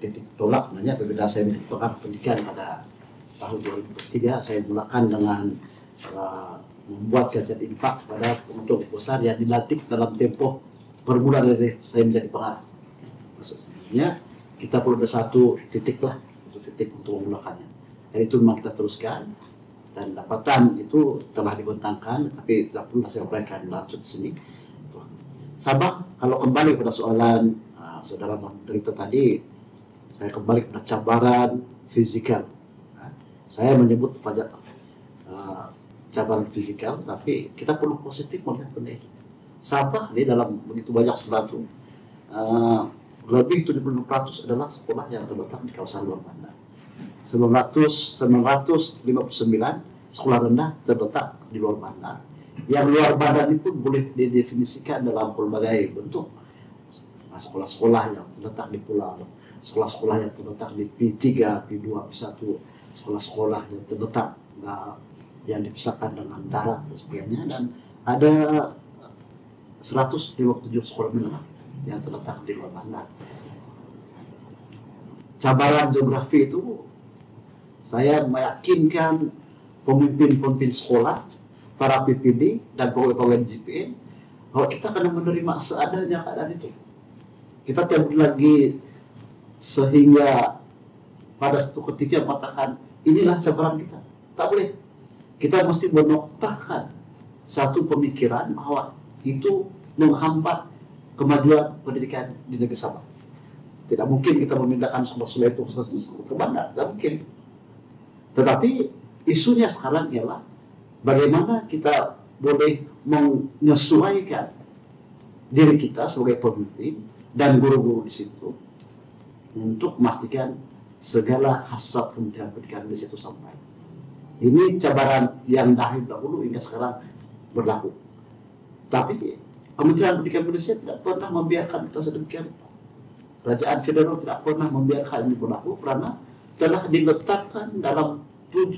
titik tolak sebenarnya apabila saya menjadi pengarah pendidikan pada tahun 2003. Saya mulakan dengan membuat kajian impak pada pengetahuan besar yang dilatih dalam tempoh bermula dari saya menjadi pengarah. Maksudnya kita perlu ada satu titik lah, satu titik untuk memulakannya. Dan itu memang kita teruskan dan dapatan itu telah dibentangkan, tapi tidak perlu saya uraikan lanjut di sini. Sabah, kalau kembali pada soalan saudara moderator tadi, saya kembali pada cabaran fisikal. Saya menyebut pajak cabaran fisikal, tapi kita perlu positif melihat benda itu. Sabah di dalam begitu banyak sesuatu, lebih 76% adalah sekolah yang terletak di kawasan luar bandar. 959 sekolah rendah terletak di luar bandar. Yang luar bandar ini pun boleh didefinisikan dalam berbagai bentuk. Sekolah-sekolah yang terletak di pulau, sekolah-sekolah yang terletak di P3, P2, P1, sekolah-sekolah yang terletak yang dipisahkan dengan darat dan sebagainya, dan ada 157 sekolah menengah yang terletak di luar bandar. Cabaran geografi itu saya meyakinkan pemimpin-pemimpin sekolah, para PPD dan pegawai-pegawai JPN bahwa kita akan menerima seadanya keadaan itu. Kita tidak lagi sehingga pada suatu ketika mengatakan inilah cabaran kita. Tak boleh. Kita mesti menoktakan satu pemikiran bahwa itu menghambat kemajuan pendidikan di negeri Sabah. Tidak mungkin kita memindahkan sekolah itu ke bandar, tidak mungkin. Tetapi isunya sekarang ialah bagaimana kita boleh menyesuaikan diri kita sebagai pemimpin dan guru-guru di situ untuk memastikan segala hasrat Kementerian Pendidikan di situ sampai. Ini cabaran yang dari dahulu hingga sekarang berlaku. Tapi Kementerian Pendidikan Indonesia tidak pernah membiarkan kita sedemikian. Kerajaan federal tidak pernah membiarkan ini berlaku karena telah diletakkan dalam 7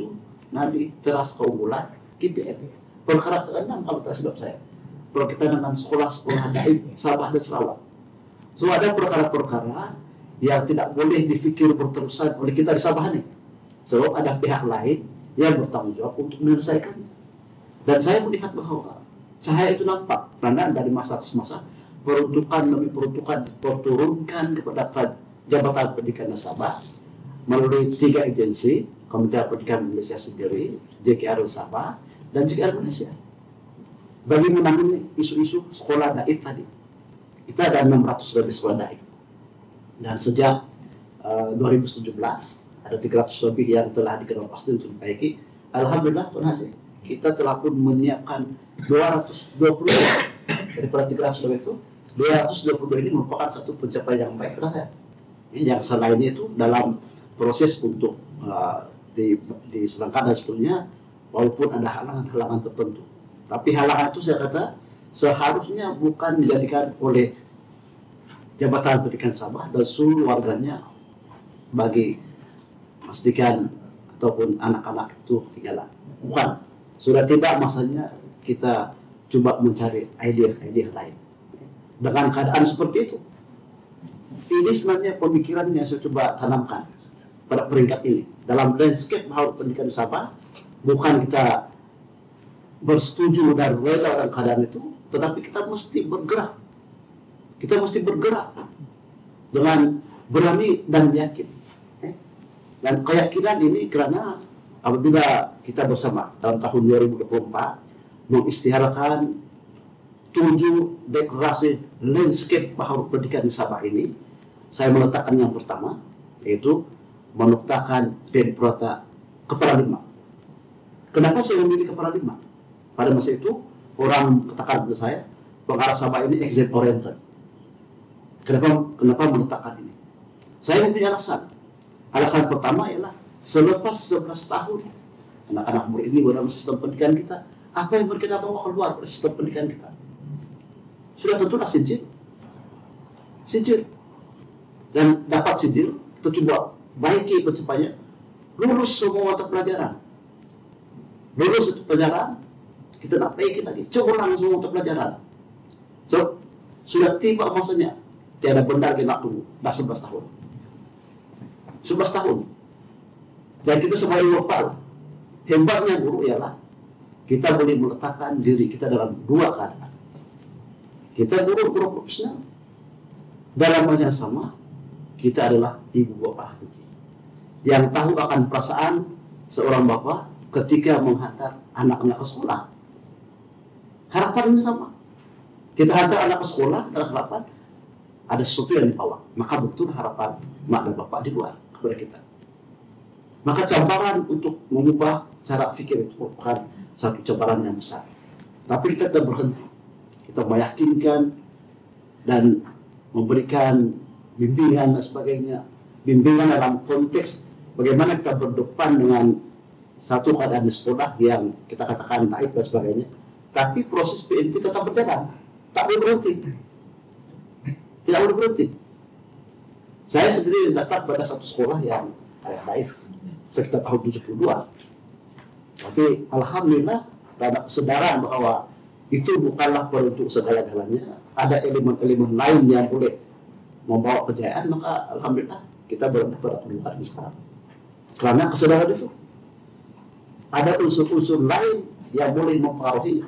nadi teras keunggulan KPM. Perkara ke-6 kalau tak silap saya, berkaitan dengan sekolah-sekolah daib Sabah dan Sarawak. So ada perkara-perkara yang tidak boleh difikir berterusan oleh kita di Sabah ini, sebab ada pihak lain yang bertanggung jawab untuk menyelesaikan. Dan saya melihat bahwa cahaya itu nampak karena dari masa ke masa peruntukan diturunkan kepada Jabatan Pendidikan Sabah melalui 3 agensi, Kementerian Pendidikan Malaysia sendiri, JKR Sabah, dan JKR Malaysia, bagi menangani isu-isu sekolah daib tadi. Kita ada 600 lebih sekolah daib. Dan sejak 2017 ada 300 lebih yang telah dikenal pasti untuk diperbaiki. Alhamdulillah Tuan Haji, kita telah pun menyiapkan 220 daripada 300 lebih itu. 222 ini merupakan satu pencapaian yang baik pada saya. Yang selainnya itu dalam proses untuk diselenggarkan dan sebagainya, walaupun ada halangan-halangan tertentu. Tapi halangan itu saya kata seharusnya bukan dijadikan oleh Jabatan Pendidikan Sabah dan seluruh warganya bagi memastikan ataupun anak-anak itu ketinggalan. Bukan. Sudah tidak, masanya kita coba mencari ide-ide lain. Dengan keadaan seperti itu, ini sebenarnya pemikiran yang saya coba tanamkan pada peringkat ini. Dalam landscape hal pendidikan Sabah, bukan kita bersetuju dan rela dengan keadaan itu, tetapi kita mesti bergerak. Kita mesti bergerak dengan berani dan yakin. Dan keyakinan ini karena apabila kita bersama dalam tahun 2024 mengisytiharkan 7 deklarasi landscape bahwa pendidikan di Sabah ini, saya meletakkan yang pertama, yaitu meletakkan Penprota Kepala 5. Kenapa saya memilih Kepala 5? Pada masa itu, orang katakan kepada saya, pengarah Sabah ini exit oriented. Kenapa meletakkan ini? Saya mempunyai alasan. Alasan pertama ialah selepas 11 tahun anak-anak murid ini dalam sistem pendidikan kita, apa yang mereka bawa keluar dari sistem pendidikan kita? Sudah tentulah sijil. Dan dapat sijil, kita coba baiki pencapaiannya, lulus semua mata pelajaran. Lulus itu pelajaran, kita nak baiki lagi, coba semua mata pelajaran. So, sudah tiba masanya, tiada benda lagi nak tunggu, dah 11 tahun. 11 tahun. Dan kita sebagai lokal, hebatnya guru ialah kita boleh meletakkan diri kita dalam dua keadaan. Kita guru profesional. Dalam masa yang sama, kita adalah ibu bapa yang tahu akan perasaan seorang bapa ketika menghantar anak-anak ke sekolah. Harapannya sama. Kita hantar anak ke sekolah dalam harapan ada sesuatu yang dibawa. Maka betul harapan mak dan bapak di luar kepada kita. Maka cabaran untuk mengubah cara fikir itu merupakan satu cabaran yang besar. Tapi kita tidak berhenti. Kita meyakinkan dan memberikan bimbingan dan sebagainya. Bimbingan dalam konteks bagaimana kita berdepan dengan satu keadaan di sekolah yang kita katakan taib dan sebagainya. Tapi proses PNP tetap berjalan. Tak boleh berhenti. Tidak boleh berhenti. Saya sendiri datang pada satu sekolah yang taib sekitar tahun 72. Tapi alhamdulillah ada kesadaran bahwa itu bukanlah untuk segala-galanya. Ada elemen-elemen lain yang boleh membawa kejayaan, maka alhamdulillah kita berada pada kedudukan sekarang. Karena kesadaran itu ada unsur-unsur lain yang boleh mempengaruhi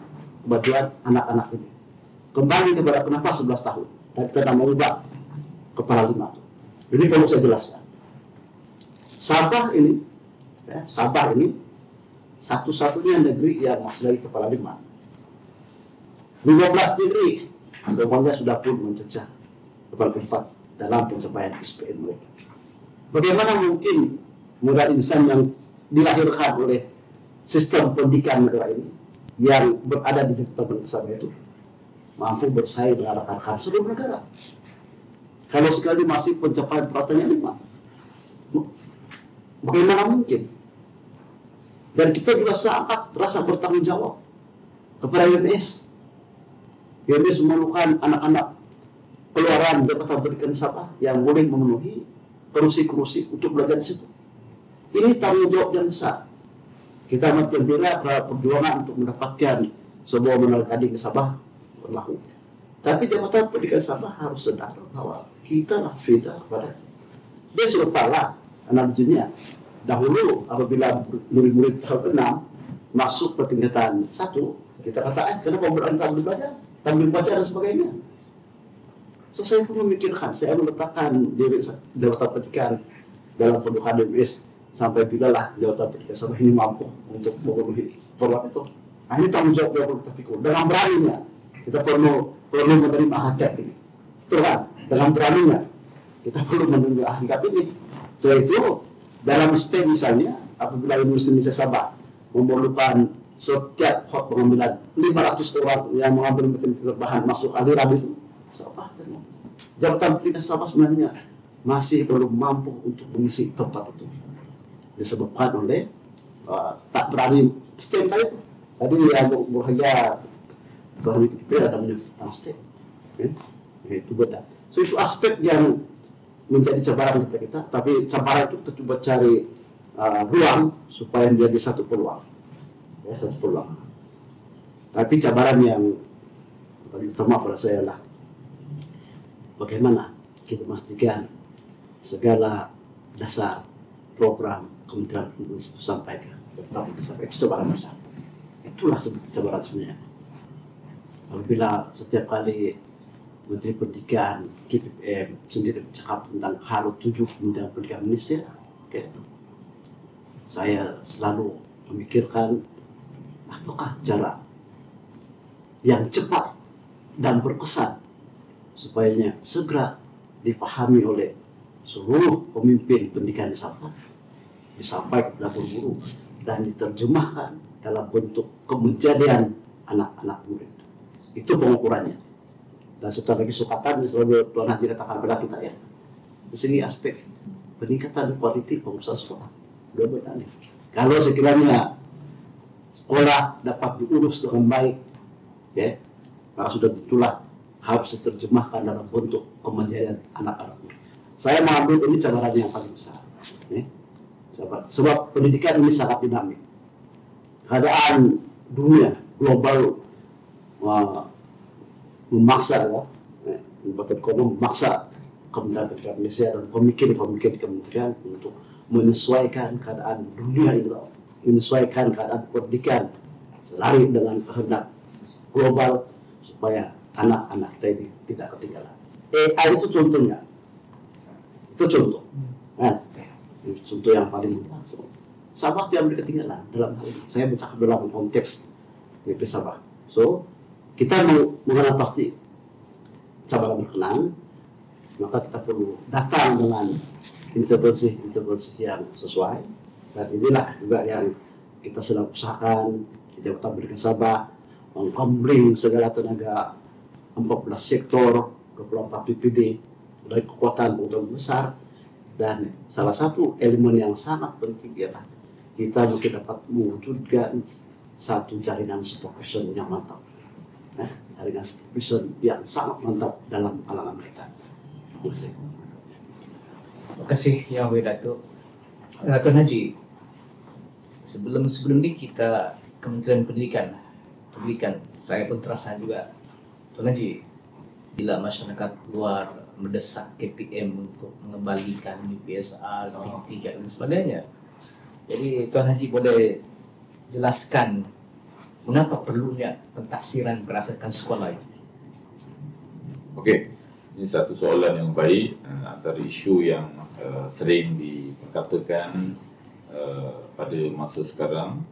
kebahagiaan anak-anak ini. Kembali kepada kenapa 11 tahun dan kita nak mengubah Kepala 5 itu. Ini perlu saya jelaskan. Sabah ini satu-satunya negeri yang masih lagi Kepala 5. 15 negeri semuanya sudah pun mencecah Kepala 4 dalam pencapaian SPN mereka. Bagaimana mungkin modal insan yang dilahirkan oleh sistem pendidikan negara ini yang berada di Jabatan Sabah itu mampu bersaing dengan rekan-rekan seluruh negara? Kalau sekali masih pencapaian peratannya 5, bagaimana mungkin? Dan kita juga sangat rasa bertanggung jawab kepada UNS. UNS memerlukan anak-anak keluaran Jabatan Pendidikan Sabah yang boleh memenuhi kursi-kursi untuk belajar di situ. Ini tanggung jawab yang besar. Kita amat gembira pada perjuangan untuk mendapatkan sebuah menara tadi ke Sabah berlaku. Tapi Jabatan Pendidikan Sabah harus sadar bahwa kita lah fida kepada dia serupalah anak dunia. Dahulu apabila murid-murid tahun 6 masuk ke tingkatan 1, kita katakan kenapa berani tampil belajar, tampil baca dan sebagainya. So saya pun memikirkan, saya meletakkan diri Jabatan Pendidikan dalam pendudukan DMS sampai bila lah Jabatan Pendidikan Sabah ini mampu untuk memenuhi program itu. Nah, ini tanggung jawab yang perlu kita pikul. Dengan beraninya kita perlu menerima hakikat ini. Betul kan? Dengan beraninya kita perlu menerima hakikat ini. Setelah itu dalam STEM misalnya, apabila Universitas Sabah memerlukan setiap hot pengambilan 500 orang yang mengambil matematika bahan masuk aliran itu, Sabah Jabatan Pendidikan Sabah sebenarnya masih belum mampu untuk mengisi tempat itu. Disebabkan oleh tak berani step tadi. Tadi yang berharga Tuhan itu ada menyebutkan step. Itu beda. So itu aspek yang menjadi cabaran kepada kita. Tapi cabaran itu kita coba cari ruang supaya menjadi satu peluang. Ya, satu peluang. Tapi cabaran yang paling utama pada saya adalah bagaimana kita memastikan segala dasar program Kementerian Pendidikan itu sampaikan. Itu cabaran besar. Itulah cabaran sebenarnya. Apabila setiap kali Menteri Pendidikan, KPPM sendiri bercakap tentang HALO 7 Kementerian Pendidikan Indonesia, saya selalu memikirkan apakah cara yang cepat dan berkesan supaya segera dipahami oleh seluruh pemimpin pendidikan di Sabah, disampaikan kepada guru dan diterjemahkan dalam bentuk kemenjadian anak-anak murid. Itu pengukurannya. Dan setelah lagi sukatan selalu Tuan Haji katakan pada kita ya, di sini aspek peningkatan kualiti pengusaha sekolah. Dua-duanya. Kalau sekiranya sekolah dapat diurus dengan baik, ya, maka sudah tentulah harus diterjemahkan dalam bentuk kemenjadian anak-anak. Saya mengambil ini cabaran yang paling besar. Ya. Sebab pendidikan ini sangat dinamik. Keadaan dunia global memaksa, memaksa Kementerian Pendidikan Indonesia dan pemikir-pemikir di kementerian untuk menyesuaikan keadaan dunia ini, menyesuaikan keadaan pendidikan selari dengan kehendak global supaya anak-anak kita ini tidak ketinggalan. AI itu contohnya, itu contoh, contoh yang paling mudah. Sabah tidak boleh ketinggalan dalam hal ini. Saya bercakap dalam konteks negeri Sabah. So kita mengenal pasti cabaran berkenan, maka kita perlu datang dengan intervensi yang sesuai. Dan inilah juga yang kita sedang usahakan di Jabatan Pendidikan Sabah, mengkombring segala tenaga 14 sektor, 24 PPD, dari kekuatan pengetahuan besar. Dan salah satu elemen yang sangat penting adalah kita mesti dapat mewujudkan satu jaringan supervision yang mantap. Jaringan supervision yang sangat mantap dalam kalangan kita. Terima kasih Yang Datuk. Tuan Haji, sebelum ini kita Kementerian Pendidikan, saya pun terasa juga, Tuan Haji, bila masyarakat luar mendesak KPM untuk mengembalikan UPSR, P3 dan sebagainya. Jadi Tuan Haji boleh jelaskan mengapa perlunya pentaksiran berdasarkan sekolah ini? Okey, ini satu soalan yang baik. Antara isu yang sering diperkatakan pada masa sekarang,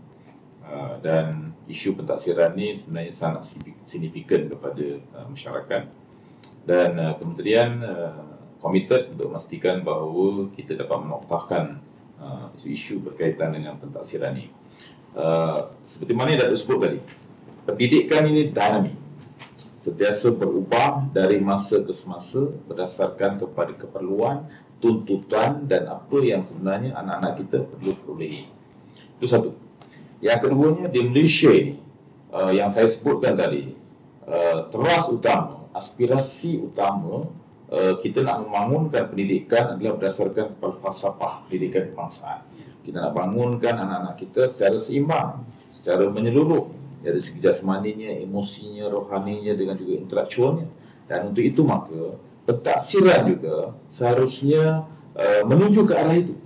dan isu pentaksiran ini sebenarnya sangat signifikan kepada masyarakat, dan kementerian komited untuk memastikan bahawa kita dapat menoktahkan isu-isu berkaitan dengan pentaksiran ini. Seperti mana yang Datuk sebut tadi, pendidikan ini dinamik, sentiasa berubah dari masa ke semasa berdasarkan kepada keperluan, tuntutan dan apa yang sebenarnya anak-anak kita perlu perolehi. Itu satu. Yang keduanya, di Malaysia ini, yang saya sebutkan tadi, teras utama, aspirasi utama kita nak membangunkan pendidikan adalah berdasarkan kepada falsafah pendidikan kebangsaan. Kita nak bangunkan anak-anak kita secara seimbang, secara menyeluruh, dari segi jasmaninya, emosinya, rohaninya dengan juga intelektualnya. Dan untuk itu maka pentaksiran juga seharusnya menuju ke arah itu.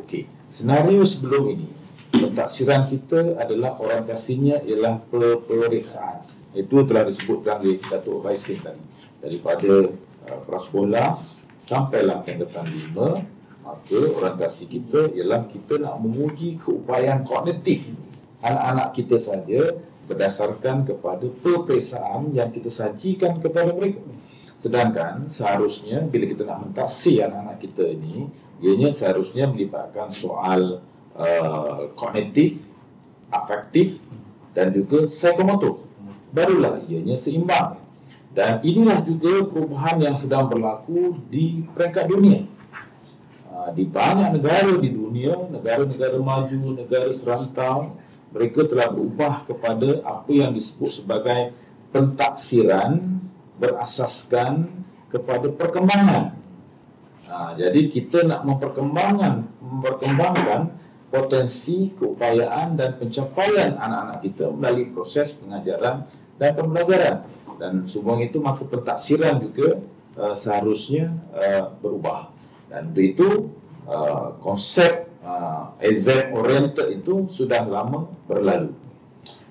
Okey, senario sebelum ini pentaksiran kita adalah orientasinya ialah peperiksaan. Itu telah disebutkan oleh Datuk Faisin tadi. Daripada prasekolah sampailah tingkatan 5, maka orientasi kita ialah kita nak menguji keupayaan kognitif anak-anak kita saja berdasarkan kepada peperiksaan yang kita sajikan kepada mereka. Sedangkan seharusnya bila kita nak mentaksi anak-anak kita ini, ianya seharusnya melibatkan soal kognitif, afektif dan juga psikomotor. Barulah ianya seimbang. Dan inilah juga perubahan yang sedang berlaku di peringkat dunia. Di banyak negara di dunia, negara-negara maju, negara serantau, mereka telah berubah kepada apa yang disebut sebagai pentaksiran berasaskan kepada perkembangan. Jadi kita nak memperkembangkan potensi, keupayaan dan pencapaian anak-anak kita melalui proses pengajaran dan pembelajaran. Dan semua itu maka pentaksiran juga seharusnya berubah. Dan untuk itu konsep exam oriented itu sudah lama berlalu.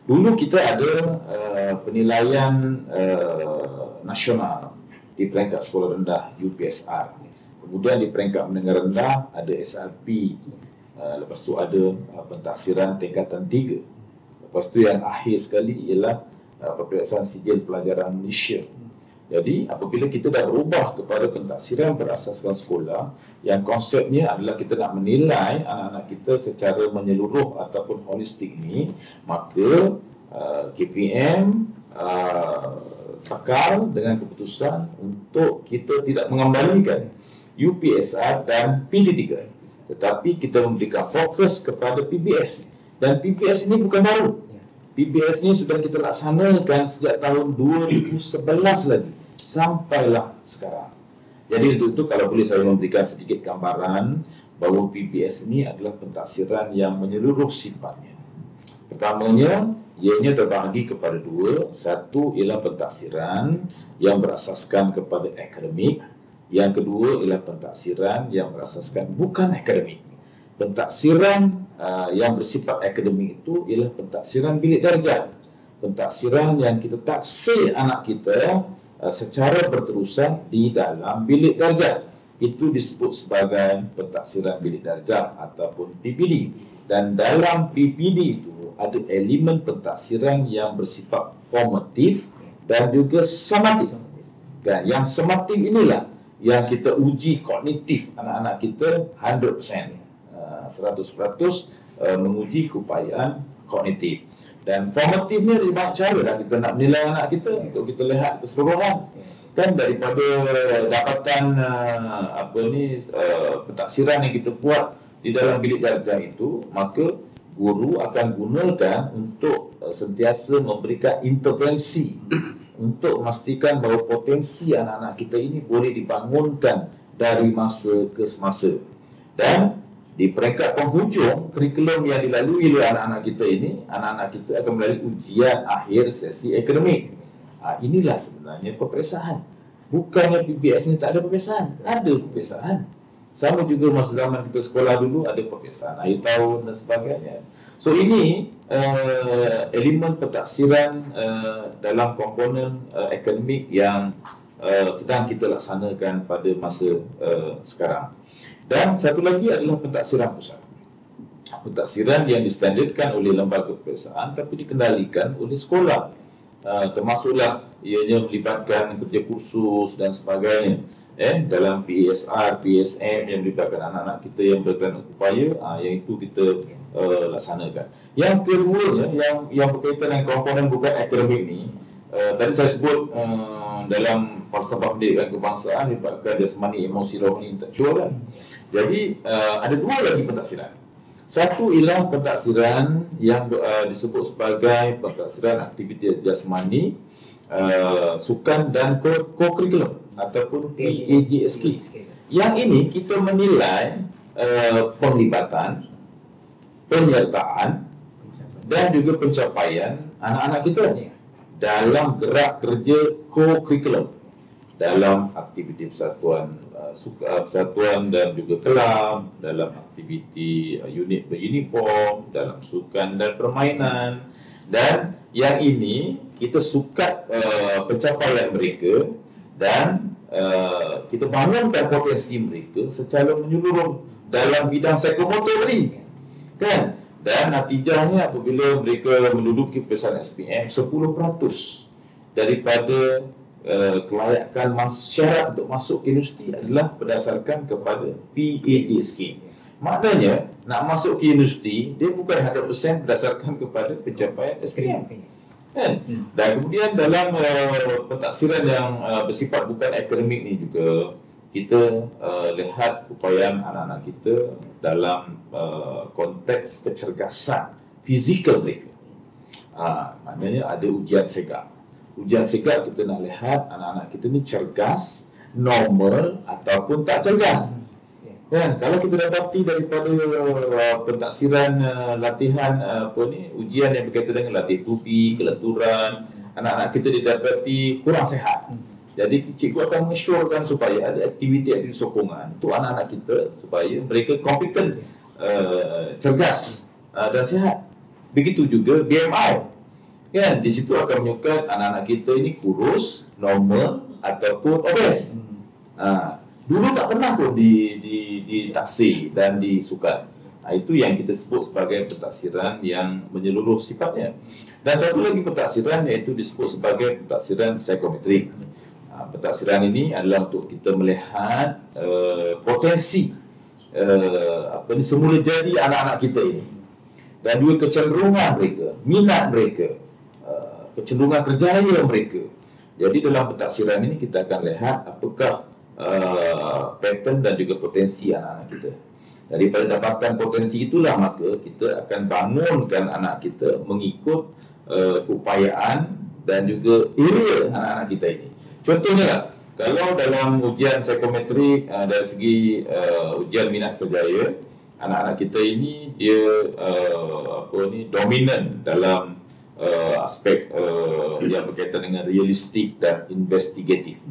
Dulu kita ada penilaian nasional di peringkat sekolah rendah UPSR. Kemudian di peringkat menengah rendah ada SRP. Lepas tu ada pentaksiran tingkatan 3. Lepas tu yang akhir sekali ialah peperiksaan sijil pelajaran Malaysia. Jadi apabila kita dah berubah kepada pentaksiran berasaskan sekolah, yang konsepnya adalah kita nak menilai anak-anak kita secara menyeluruh ataupun holistik ni, maka KPM pakar dengan keputusan untuk kita tidak mengembalikan UPSR dan PD3, tetapi kita memberikan fokus kepada PBS. Dan PBS ini bukan baru. PBS ini sudah kita laksanakan sejak tahun 2011 lagi sampailah sekarang. Jadi untuk itu kalau boleh saya memberikan sedikit gambaran bahawa PBS ini adalah pentaksiran yang menyeluruh sifatnya. Pertamanya, ianya terbahagi kepada 2. Satu ialah pentaksiran yang berasaskan kepada akademik. Yang kedua ialah pentaksiran yang berasaskan bukan akademik. Pentaksiran yang bersifat akademik itu ialah pentaksiran bilik darjah. Pentaksiran yang kita taksir anak kita secara berterusan di dalam bilik darjah. Itu disebut sebagai pentaksiran bilik darjah ataupun PPD. Dan dalam PPD itu ada elemen pentaksiran yang bersifat formatif dan juga summatif. Dan yang summatif inilah yang kita uji kognitif anak-anak kita 100%. 100% menguji keupayaan kognitif. Dan formatif ni ada banyak cara dah kita nak menilai anak kita untuk kita lihat keseluruhan. Kan daripada dapatan pentaksiran yang kita buat di dalam bilik darjah itu, maka guru akan gunakan untuk sentiasa memberikan intervensi untuk memastikan bahawa potensi anak-anak kita ini boleh dibangunkan dari masa ke semasa. Dan di peringkat penghujung kurikulum yang dilalui oleh anak-anak kita ini, anak-anak kita akan melalui ujian akhir sesi akademik. Inilah sebenarnya peperiksaan. Bukannya PBS ni tak ada peperiksaan. Ada peperiksaan. Sama juga masa zaman kita sekolah dulu ada peperiksaan akhir tahun dan sebagainya. So ini elemen pentaksiran dalam komponen akademik yang sedang kita laksanakan pada masa sekarang. Dan satu lagi adalah pentaksiran pusat. Pentaksiran yang distandardkan oleh lembaga peperiksaan tapi dikendalikan oleh sekolah. Termasuklah ianya melibatkan kerja kursus dan sebagainya. Dalam PSR, PSM yang melibatkan anak-anak kita yang berkenan upaya, yang itu kita laksanakan. Yang kedua, yang berkaitan dengan komponen bukan akademik ni, tadi saya sebut dalam falsafah pendidikan kebangsaan melibatkan jasmani, emosi, rohani, intelektual kan. Jadi ada 2 lagi pentaksiran. Satu ialah pentaksiran yang disebut sebagai pentaksiran aktiviti jasmani, sukan dan co-curriculum ataupun PAJSK. Yang ini kita menilai penglibatan, penyertaan dan juga pencapaian anak-anak kita dalam gerak kerja co-curriculum, dalam aktiviti persatuan dan juga kelab, dalam aktiviti unit beruniform, dalam sukan dan permainan. Dan yang ini kita sukat pencapaian mereka dan kita bangunkan potensi mereka secara menyeluruh dalam bidang psikomotor tadi, kan? Dan natijahnya apabila mereka menduduki peperiksaan SPM, 10% daripada kelayakan syarat untuk masuk ke universiti adalah berdasarkan kepada PAJSK. Maknanya nak masuk ke universiti dia bukan 100% berdasarkan kepada pencapaian SPM, kan? Dan kemudian dalam pentaksiran yang bersifat bukan akademik ni juga kita lihat upayaan anak-anak kita dalam konteks kecergasan fizikal mereka. Maknanya ada ujian segak. Ujian segak kita nak lihat anak-anak kita ni cergas, normal ataupun tak cergas. Kan, kalau kita dapati daripada pentaksiran latihan ujian yang berkaitan dengan latih tupi, kelenturan, anak-anak kita didapati kurang sihat. Jadi cikgu akan mensyorkan supaya ada aktiviti-aktiviti sokongan untuk anak-anak kita supaya mereka kompeten, cergas dan sihat. Begitu juga BMI. Kan, di situ akan menunjukkan anak-anak kita ini kurus, normal ataupun obes. Dulu tak pernah pun ditaksir dan disukat. Itu yang kita sebut sebagai pentaksiran yang menyeluruh sifatnya. Dan satu lagi pentaksiran iaitu disebut sebagai pentaksiran psikometrik. Pentaksiran ini adalah untuk kita melihat potensi semula jadi anak-anak kita ini dan juga kecenderungan mereka, minat mereka, kecenderungan kerjaya mereka. Jadi dalam pentaksiran ini kita akan lihat apakah pattern dan juga potensi anak-anak kita. Daripada dapatan potensi itulah maka kita akan bangunkan anak kita mengikut keupayaan dan juga area anak-anak kita ini. Contohnya, kalau dalam ujian psikometrik dari segi ujian minat kerjaya, anak-anak kita ini dia dominan dalam aspek yang berkaitan dengan realistik dan investigatif.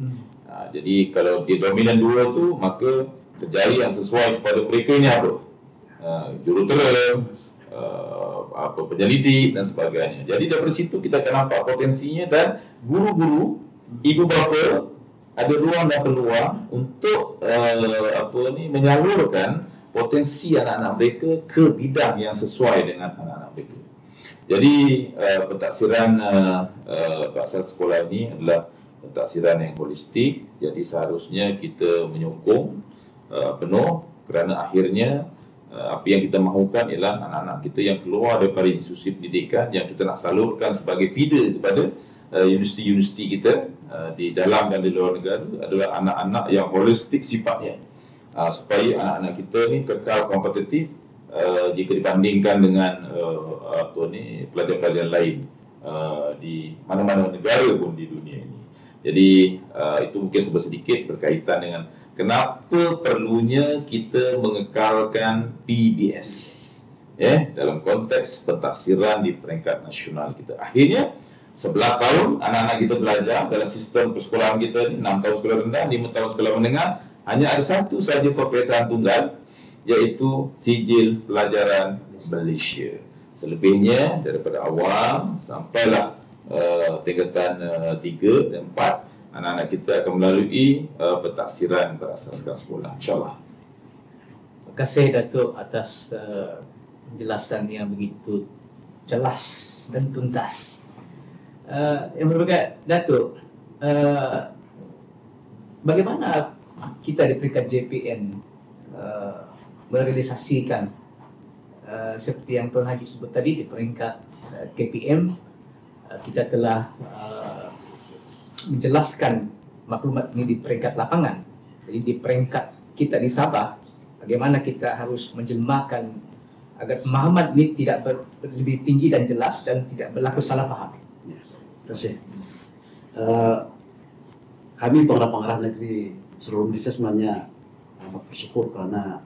Jadi kalau dia dominan dua tu, maka kerjaya yang sesuai kepada mereka ini apa? Jurutera, penyelidik dan sebagainya. Jadi dari situ kita akan nampak potensinya dan guru-guru, ibu bapa ada ruang dan peluang untuk menyalurkan potensi anak-anak mereka ke bidang yang sesuai dengan anak-anak mereka. Jadi pentaksiran asas sekolah ini adalah pentaksiran yang holistik. Jadi seharusnya kita menyokong penuh kerana akhirnya apa yang kita mahukan ialah anak-anak kita yang keluar daripada institusi pendidikan yang kita nak salurkan sebagai feeder kepada universiti-universiti kita di dalam dan di luar negara adalah anak-anak yang holistik sifatnya, supaya anak-anak kita ni kekal kompetitif jika dibandingkan dengan pelajar-pelajar lain di mana-mana negara pun di dunia ini. Jadi itu mungkin sedikit berkaitan dengan kenapa perlunya kita mengekalkan PBS dalam konteks pentaksiran di peringkat nasional kita. Akhirnya 11 tahun anak-anak kita belajar dalam sistem persekolahan kita ni, 6 tahun sekolah rendah, 5 tahun sekolah menengah, hanya ada satu saja perpecahan tunggal, iaitu sijil pelajaran Malaysia. Selebihnya daripada awam sampailah tingkatan 3 dan 4, anak-anak kita akan melalui pentaksiran berasaskan sekolah, insyaAllah. Terima kasih Datuk atas penjelasan yang begitu jelas dan tuntas. Yang berbagai Datuk, bagaimana kita di peringkat JPN merealisasikan seperti yang Tuan Haji sebut tadi di peringkat KPM, kita telah menjelaskan maklumat ini di peringkat lapangan. Jadi di peringkat kita di Sabah, bagaimana kita harus menjelmakan agar pemahaman ini tidak lebih tinggi dan jelas dan tidak berlaku salah faham. Terima kasih. Kami pengarah negeri seluruh Malaysia sebenarnya amat bersyukur karena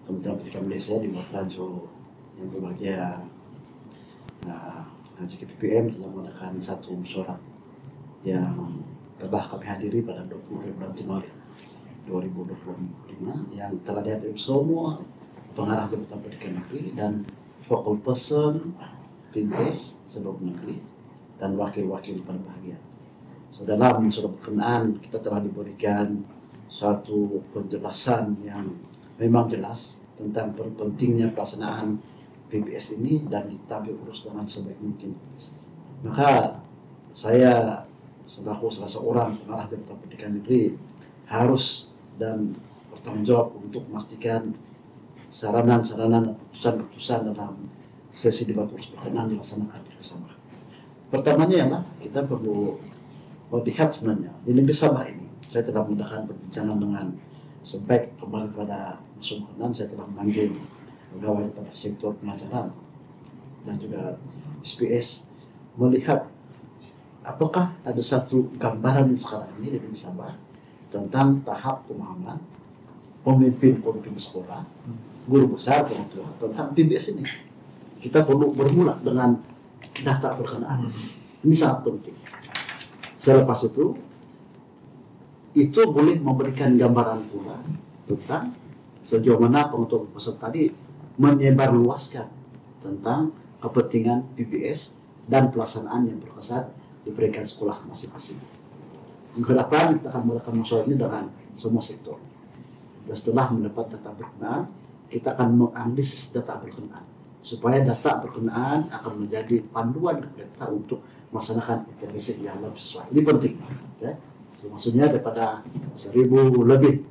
Kementerian Pendidikan Malaysia di bawah Rajo yang berbahagia KPM telah mengadakan satu musyawarah yang telah kami hadiri pada 20 bulan Januari 2025 yang telah dihadiri semua pengarah Jabatan Pendidikan Negeri dan focal person PBS seluruh negeri dan wakil-wakil berbahagia. So, dalam surat berkenaan kita telah diberikan suatu penjelasan yang memang jelas tentang pentingnya pelaksanaan PBS ini dan ditabik urus dengan sebaik mungkin. Maka saya selaku salah seorang pengarah Jabatan Pendidikan Negeri harus dan bertanggung jawab untuk memastikan saranan-saranan dan putusan-putusan dalam sesi debat urus berkenaan dilaksanakan bersama. Pertamanya ialah kita perlu melihat sebenarnya di negeri Sabah ini. Saya telah mengadakan perbincangan dengan sampai kembali pada musim kenan saya telah memanggil pegawai pada sektor pelajaran dan juga SPS melihat apakah ada satu gambaran sekarang ini di Sabah tentang tahap pemahaman pemimpin sekolah, guru besar, orang tua tentang PBS ini. Kita perlu bermula dengan data berkenaan. Ini sangat penting. Selepas itu boleh memberikan gambaran pula tentang sejauh mana pengetahuan peserta tadi menyebarluaskan tentang kepentingan PBS dan pelaksanaan yang berkesan di peringkat sekolah masing-masing. Ke depan kita akan melakukan masalah ini dengan semua sektor. Dan setelah mendapat data berkenaan, kita akan menganalisis data berkenaan supaya data berkenaan akan menjadi panduan kepada kita untuk melaksanakan intervensi yang lebih sesuai. Ini penting, ya. So, maksudnya daripada 1.000 lebih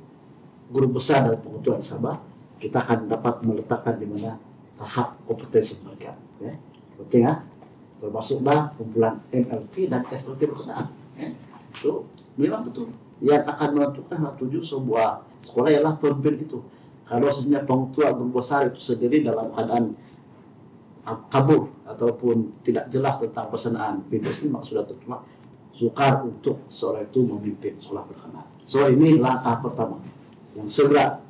guru besar dalam pengetahuan Sabah, kita akan dapat meletakkan di mana tahap kompetensi mereka. Ya. Penting, ya. Termasuklah kumpulan MLT dan SLT berkenaan. Ya. Itu memang betul. Yang akan menentukan tujuh sebuah sekolah ialah pemimpin itu. Kalau sebenarnya pengetahuan guru besar itu sendiri dalam keadaan kabur ataupun tidak jelas tentang pelaksanaan PBS ini, maka sudah tentulah sukar untuk seorang itu memimpin sekolah berkenaan. So ini langkah pertama yang segera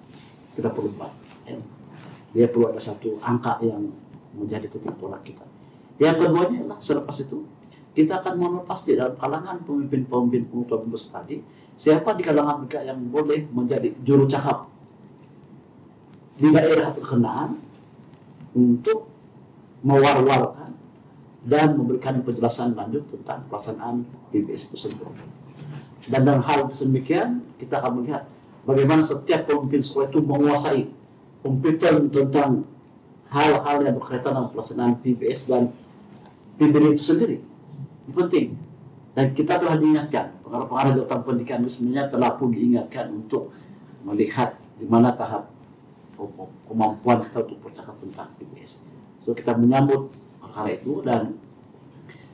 kita perlu buat. Dia perlu ada satu angka yang menjadi titik tolak kita. Yang keduanya adalah selepas itu kita akan memastikan dalam kalangan pemimpin-pemimpin pengetahuan besar tadi, siapa di kalangan mereka yang boleh menjadi juru cakap di daerah berkenaan untuk mewar-warkan dan memberikan penjelasan lanjut tentang pelaksanaan PBS itu sendiri. Dan dalam hal demikian kita akan melihat bagaimana setiap pemimpin sekolah itu menguasai kompeten tentang hal-hal yang berkaitan dengan pelaksanaan PBS dan PBD itu sendiri. Ini penting. Dan kita telah diingatkan, pengarah-pengarah jabatan pendidikan ini sebenarnya telah pun diingatkan untuk melihat di mana tahap kemampuan kita untuk bercakap tentang PBS. So kita menyambut perkara itu, dan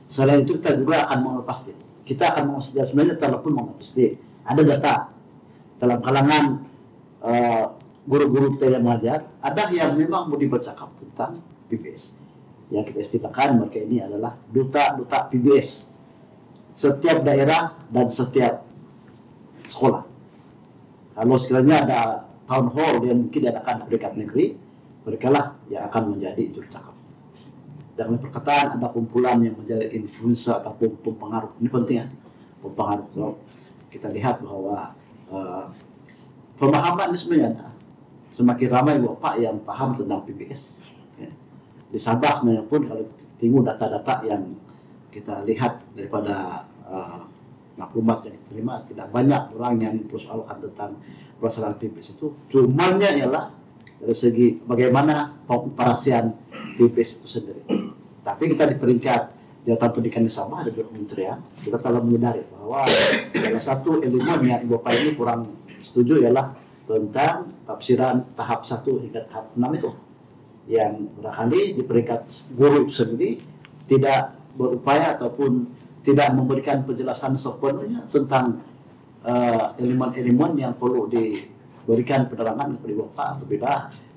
selain itu kita juga akan mengepasti. Kita akan mengepasti, sebenarnya telah pun mengepasti. Ada data dalam kalangan guru-guru kita yang mengajar, ada yang memang mau bercakap tentang PBS. Yang kita istilahkan mereka ini adalah duta-duta PBS. Setiap daerah dan setiap sekolah. Kalau sekiranya ada town hall yang mungkin diadakan di peringkat negeri, mereka lah yang akan menjadi juru cakap. Jangan perkataan ada kumpulan yang menjadi influencer ataupun pempengaruh. Ini penting, ya, pempengaruh. So, kita lihat bahwa pemahaman ini sebenarnya semakin ramai bapak yang paham tentang PBS. Ya. Di Sabah sebenarnya pun kalau tengok data-data yang kita lihat daripada maklumat yang diterima, tidak banyak orang yang mempersoalkan tentang pelaksanaan PBS itu. Cumanya ialah dari segi bagaimana pengoperasian PBS itu sendiri. Tapi kita di peringkat jabatan pendidikan di Sabah ada dua kementerian, kita telah menyadari bahwa salah satu elemen yang Bapak ini kurang setuju ialah tentang tafsiran tahap 1 hingga tahap 6 itu, yang barangkali di peringkat guru itu sendiri tidak berupaya ataupun tidak memberikan penjelasan sepenuhnya tentang elemen-elemen yang perlu diberikan penerangan kepada Bapak apabila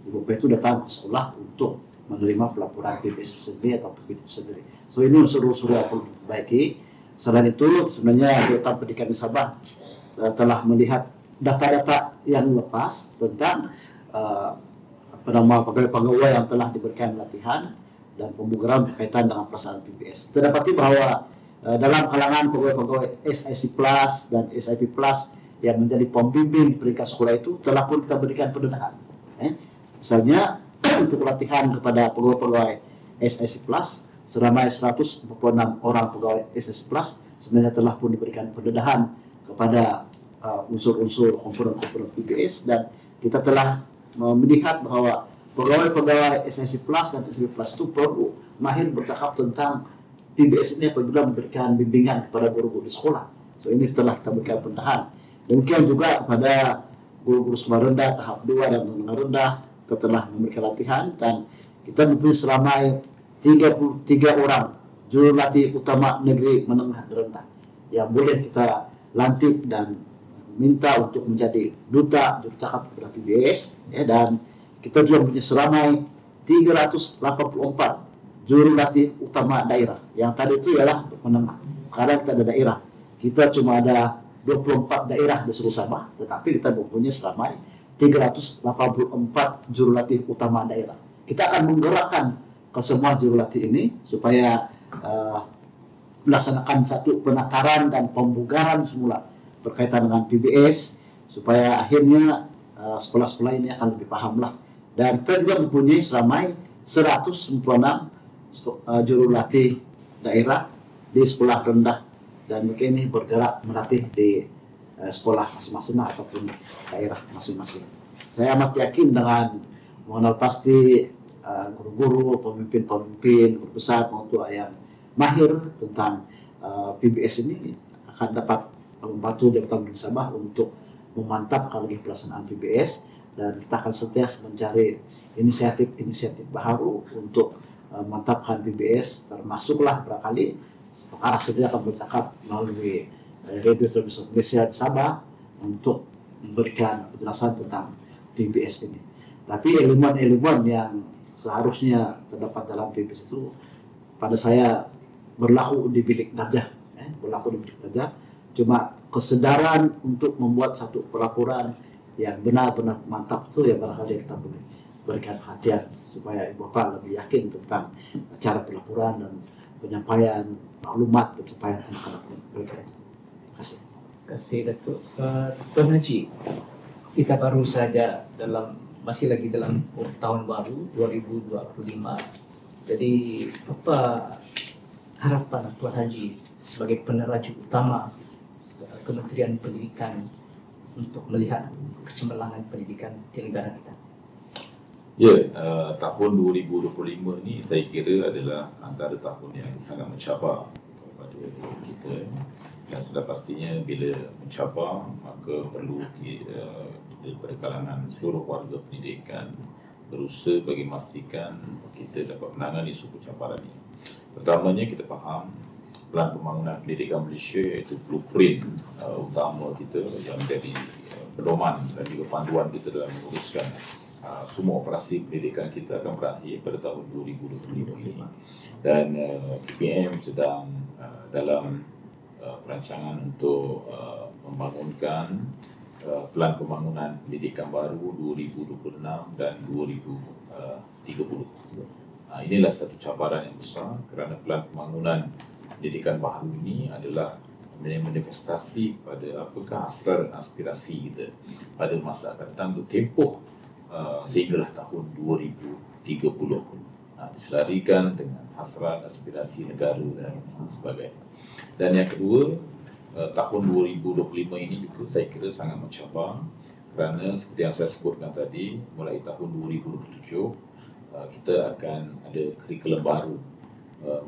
Bapak itu datang ke sekolah untuk menerima pelaporan PBS itu sendiri atau PBS itu sendiri. So ini unsur-unsur yang perlu diperbaiki. Selain itu sebenarnya jabatan pendidikan di Sabah telah melihat data-data yang lepas tentang pegawai-pegawai yang telah diberikan latihan dan pembugaran berkaitan dengan pelaksanaan PBS. Kita dapati bahwa dalam kalangan pegawai-pegawai SIC Plus dan SIP Plus yang menjadi pembimbing peringkat sekolah itu telah pun kita berikan pendedahan. Misalnya untuk latihan kepada pegawai-pegawai SIC Plus seramai 146 orang pegawai SIC Plus sebenarnya telah pun diberikan pendedahan kepada unsur-unsur komponen-komponen PBS, dan kita telah melihat bahwa pegawai-pegawai SIC Plus dan SIP Plus itu perlu mahir bercakap tentang PBS ini apabila memberikan bimbingan kepada guru-guru di sekolah. So ini telah kita berikan pendedahan. Demikian juga kepada guru-guru sekolah rendah tahap 2 dan menengah rendah, kita telah memberikan latihan, dan kita mempunyai seramai 33 orang juru latih utama negeri menengah dan rendah yang boleh kita lantik dan minta untuk menjadi duta jurucakap kepada PBS, ya, dan kita juga punya seramai 384 juru latih utama daerah. Yang tadi itu ialah untuk menengah. Sekarang kita ada daerah. Kita cuma ada 24 daerah di seluruh Sabah, tetapi kita mempunyai seramai 384 juru latih utama daerah. Kita akan menggerakkan ke semua juru latih ini supaya melaksanakan satu penataran dan pembugaran semula berkaitan dengan PBS, supaya akhirnya sekolah-sekolah ini akan lebih pahamlah. Dan kita juga mempunyai seramai 196 juru latih daerah di sekolah rendah, dan mereka ini bergerak melatih di sekolah masing-masing ataupun daerah masing-masing. Saya amat yakin dengan mengenal pasti guru-guru, pemimpin-pemimpin, guru besar, orang tua yang mahir tentang PBS ini akan dapat membantu Jabatan Pendidikan Sabah untuk memantapkan lagi pelaksanaan PBS, dan kita akan sentiasa mencari inisiatif-inisiatif baru untuk memantapkan PBS, termasuklah barangkali sekarang saja akan bercakap melalui Radio Televisi Malaysia di Sabah untuk memberikan penjelasan tentang PBS ini. Tapi elemen-elemen yang seharusnya terdapat dalam PBS itu pada saya berlaku di bilik darjah, cuma kesedaran untuk membuat satu pelaporan yang benar-benar mantap itu ya barangkali kita boleh berikan perhatian supaya ibu bapak lebih yakin tentang cara pelaporan dan penyampaian maklumat pencapaian anak-anak mereka. Terima kasih. Terima kasih Datuk. Tuan Haji, kita baru saja masih lagi dalam tahun baru 2025. Jadi apa harapan Tuan Haji sebagai peneraju utama Kementerian Pendidikan untuk melihat kecemerlangan pendidikan di negara kita? Ya, tahun 2025 ini saya kira adalah antara tahun yang sangat mencabar kepada kita, dan sudah pastinya bila mencabar maka perlu daripada kalangan seluruh warga pendidikan berusaha bagi memastikan kita dapat menangani suku cabaran ini. Pertamanya kita faham Pelan Pembangunan Pendidikan Malaysia, iaitu blueprint utama kita yang menjadi pedoman dan juga panduan kita dalam menguruskan semua operasi pendidikan kita akan berakhir pada tahun 2025 ini. Dan PPM sedang dalam perancangan untuk membangunkan Pelan Pembangunan Pendidikan baru 2026 dan 2030. Inilah satu cabaran yang besar kerana Pelan Pembangunan Pendidikan baru ini adalah manifestasi pada apakah hasrat dan aspirasi kita pada masa akan datang untuk tempoh sehinggalah tahun 2030, diselarikan dengan hasrat aspirasi negara dan sebagainya. Dan yang kedua, tahun 2025 ini juga saya kira sangat mencabar kerana seperti yang saya sebutkan tadi, mulai tahun 2027 kita akan ada kurikulum baru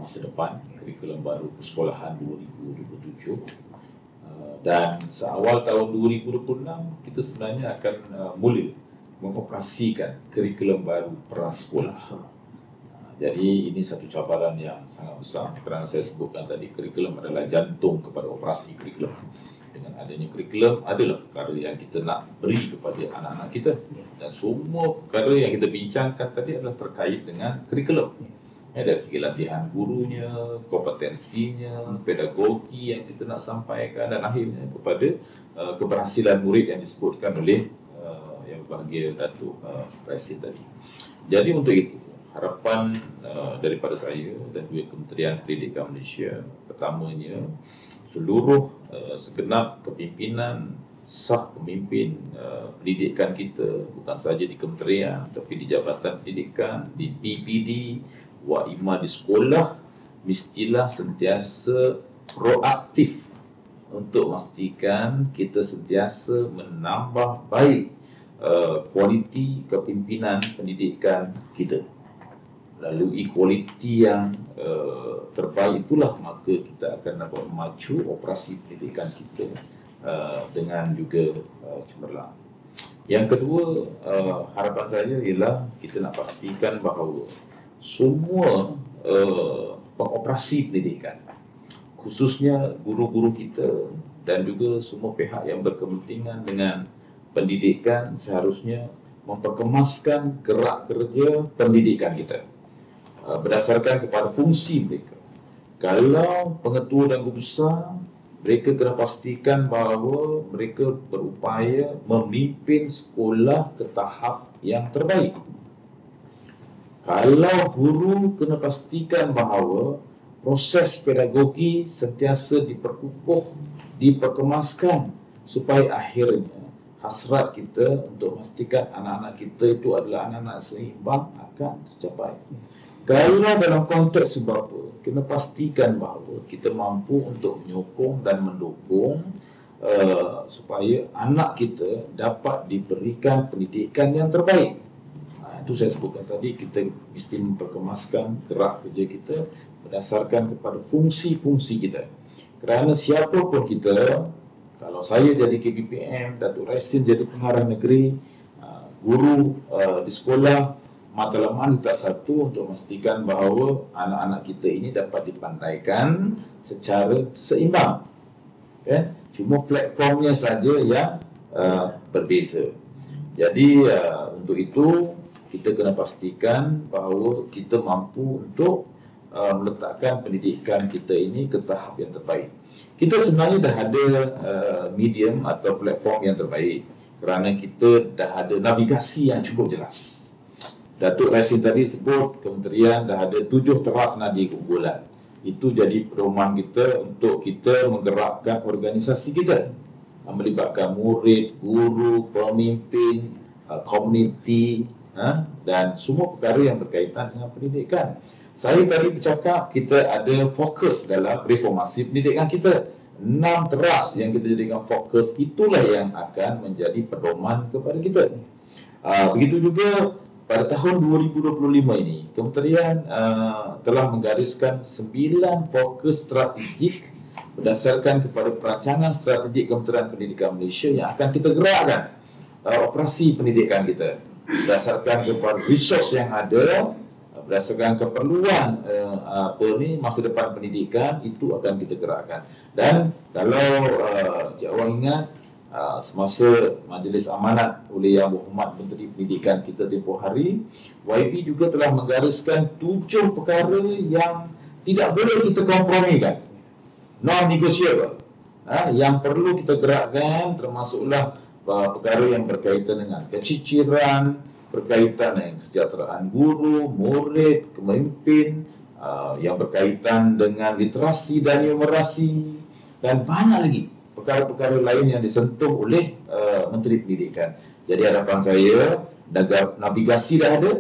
masa depan, kurikulum baru persekolahan 2027, dan seawal tahun 2026 kita sebenarnya akan mula mengoperasikan kurikulum baru prasekolah. Jadi ini satu cabaran yang sangat besar kerana saya sebutkan tadi kurikulum adalah jantung kepada operasi kurikulum. Dengan adanya kurikulum adalah perkara yang kita nak beri kepada anak-anak kita, dan semua perkara yang kita bincangkan tadi adalah terkait dengan kurikulum. Dari segi latihan gurunya, kompetensinya, pedagogi yang kita nak sampaikan, dan akhirnya kepada keberhasilan murid yang disebutkan oleh yang berbahagia Datuk Presiden tadi. Jadi untuk itu, harapan daripada saya dan juga Kementerian Pendidikan Malaysia, pertamanya seluruh segenap kepimpinan, sah pemimpin pendidikan kita, bukan saja di kementerian tapi di Jabatan Pendidikan, di PPD, Wa'ima di sekolah, mestilah sentiasa proaktif untuk memastikan kita sentiasa menambah baik kualiti kepimpinan pendidikan kita. Lalu equality yang terbaik itulah maka kita akan dapat memacu operasi pendidikan kita dengan juga cemerlang. Yang kedua, harapan saya ialah kita nak pastikan bahawa semua pengoperasi pendidikan, khususnya guru-guru kita dan juga semua pihak yang berkepentingan dengan pendidikan seharusnya memperkemaskan gerak kerja pendidikan kita berdasarkan kepada fungsi mereka. Kalau pengetua dan guru besar, mereka kena pastikan bahawa mereka berupaya memimpin sekolah ke tahap yang terbaik. Kalau guru, kena pastikan bahawa proses pedagogi sentiasa diperkukuh, diperkemaskan supaya akhirnya hasrat kita untuk memastikan anak-anak kita itu adalah anak-anak seimbang akan tercapai. Kalau dalam konteks sebab, kena pastikan bahawa kita mampu untuk menyokong dan mendukung supaya anak kita dapat diberikan pendidikan yang terbaik. Itu saya sebutkan tadi, kita mesti memperkemaskan gerak kerja kita berdasarkan kepada fungsi-fungsi kita. Kerana siapapun kita, kalau saya jadi KBPM, Datuk Raisin jadi pengarah negeri, guru di sekolah, matlamat kita satu untuk memastikan bahawa anak-anak kita ini dapat dipandaikan secara seimbang. Okay? Cuma platformnya saja yang berbeza. Jadi untuk itu kita kena pastikan bahawa kita mampu untuk meletakkan pendidikan kita ini ke tahap yang terbaik. Kita sebenarnya dah ada medium atau platform yang terbaik kerana kita dah ada navigasi yang cukup jelas. Datuk Raisin tadi sebut kementerian dah ada 7 teras nadi keunggulan. Itu jadi pedoman kita untuk kita menggerakkan organisasi kita, melibatkan murid, guru, pemimpin, komuniti, dan semua perkara yang berkaitan dengan pendidikan. Saya tadi bercakap kita ada fokus dalam reformasi pendidikan kita. 6 teras yang kita jadikan fokus, itulah yang akan menjadi pedoman kepada kita. Begitu juga pada tahun 2025 ini, kementerian telah menggariskan 9 fokus strategik berdasarkan kepada perancangan strategik Kementerian Pendidikan Malaysia yang akan kita gerakkan operasi pendidikan kita berdasarkan kepada resource yang ada, berdasarkan keperluan masa depan pendidikan, itu akan kita gerakkan. Dan kalau Cik Awang ingat, semasa Majlis Amanat oleh Yang Berhormat Menteri Pendidikan kita tempoh hari, YB juga telah menggariskan 7 perkara yang tidak boleh kita kompromikan, non-negotiable, yang perlu kita gerakkan, termasuklah perkara yang berkaitan dengan keciciran, berkaitan dengan kesejahteraan guru, murid, pemimpin, yang berkaitan dengan literasi dan numerasi, dan banyak lagi perkara-perkara lain yang disentuh oleh Menteri Pendidikan. Jadi harapan saya, navigasi dah ada,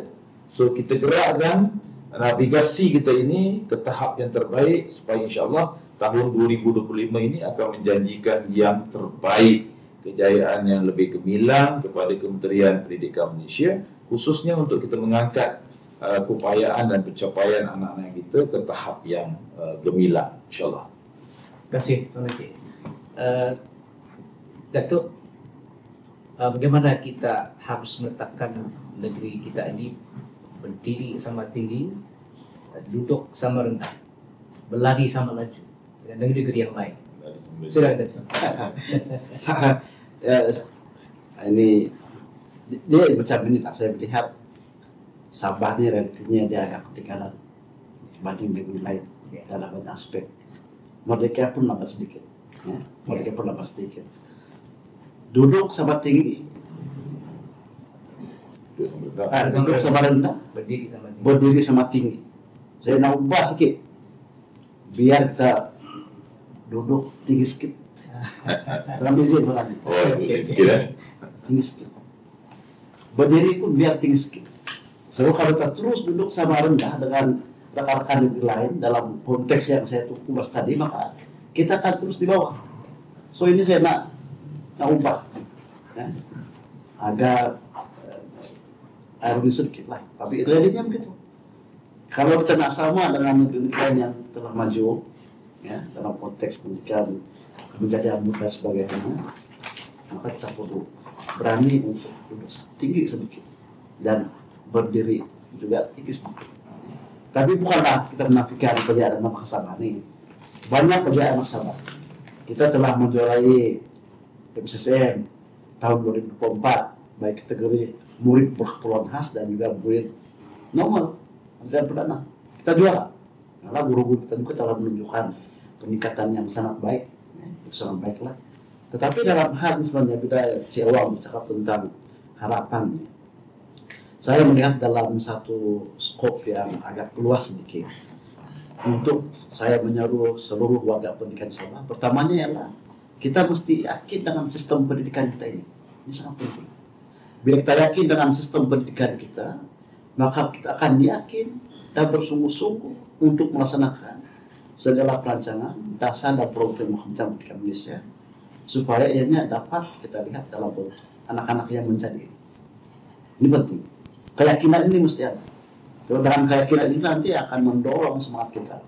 so kita gerakkan navigasi kita ini ke tahap yang terbaik supaya insya-Allah tahun 2025 ini akan menjanjikan yang terbaik, kejayaan yang lebih gemilang kepada Kementerian Pendidikan Malaysia, khususnya untuk kita mengangkat keupayaan dan pencapaian anak-anak kita ke tahap yang gemilang, insya-Allah. Terima kasih, Tuan Haji. Datuk, bagaimana kita harus meletakkan negeri kita ini berdiri sama tinggi, duduk sama rendah, berlari sama laju dengan negeri-negeri yang lain? Silakan, Datuk. Ini dia macam ini tak, saya melihat Sabah ni relatifnya dia agak ketinggalan dibanding negeri lain dalam banyak aspek. Merdeka pun lambat sedikit, Merdeka pun lambat sedikit. Duduk sama tinggi, duduk sama rendah, berdiri sama tinggi. Saya nak ubah sikit, biar kita duduk tinggi sikit. Terlalu izin berani. Tinggi sikit. Berdiri pun biar tinggi sikit. Sebab kalau kita terus duduk sama rendah dengan rekan-rekan negeri lain dalam konteks yang saya kupas tadi, maka kita akan terus di bawah. So ini saya nak ubah, agar lebih sedikit lah. Tapi realitinya begitu. Kalau kita nak sama dengan negeri lain yang telah maju, dalam konteks pendidikan, kejadian muda sebagainya, maka kita perlu berani untuk duduk tinggi sedikit dan berdiri juga tinggi sedikit. Tapi bukanlah kita menafikan pekerjaan nama Sabah ini. Banyak pekerjaan Sabah. kita telah menjuarai MCSM tahun 2024, baik kategori murid berkeperluan khas dan juga murid normal, dan perdana. Kita juara, karena guru-guru kita juga telah menunjukkan peningkatan yang sangat baik, sangat baiklah. Tetapi dalam hal sebenarnya bila si Awang bercakap tentang harapan, saya melihat dalam satu skop yang agak luas sedikit. Untuk saya menyeru seluruh warga pendidikan Sabah, pertamanya ialah kita mesti yakin dengan sistem pendidikan kita ini. Ini sangat penting. Bila kita yakin dengan sistem pendidikan kita, maka kita akan yakin dan bersungguh-sungguh untuk melaksanakan segala perancangan, dasar dan program Kementerian Pendidikan Indonesia, supaya ianya dapat kita lihat dalam anak-anak yang menjadi. Ini penting. Keyakinan ini mesti ada. Kalau dengan keyakinan ini nanti akan mendorong semangat kita.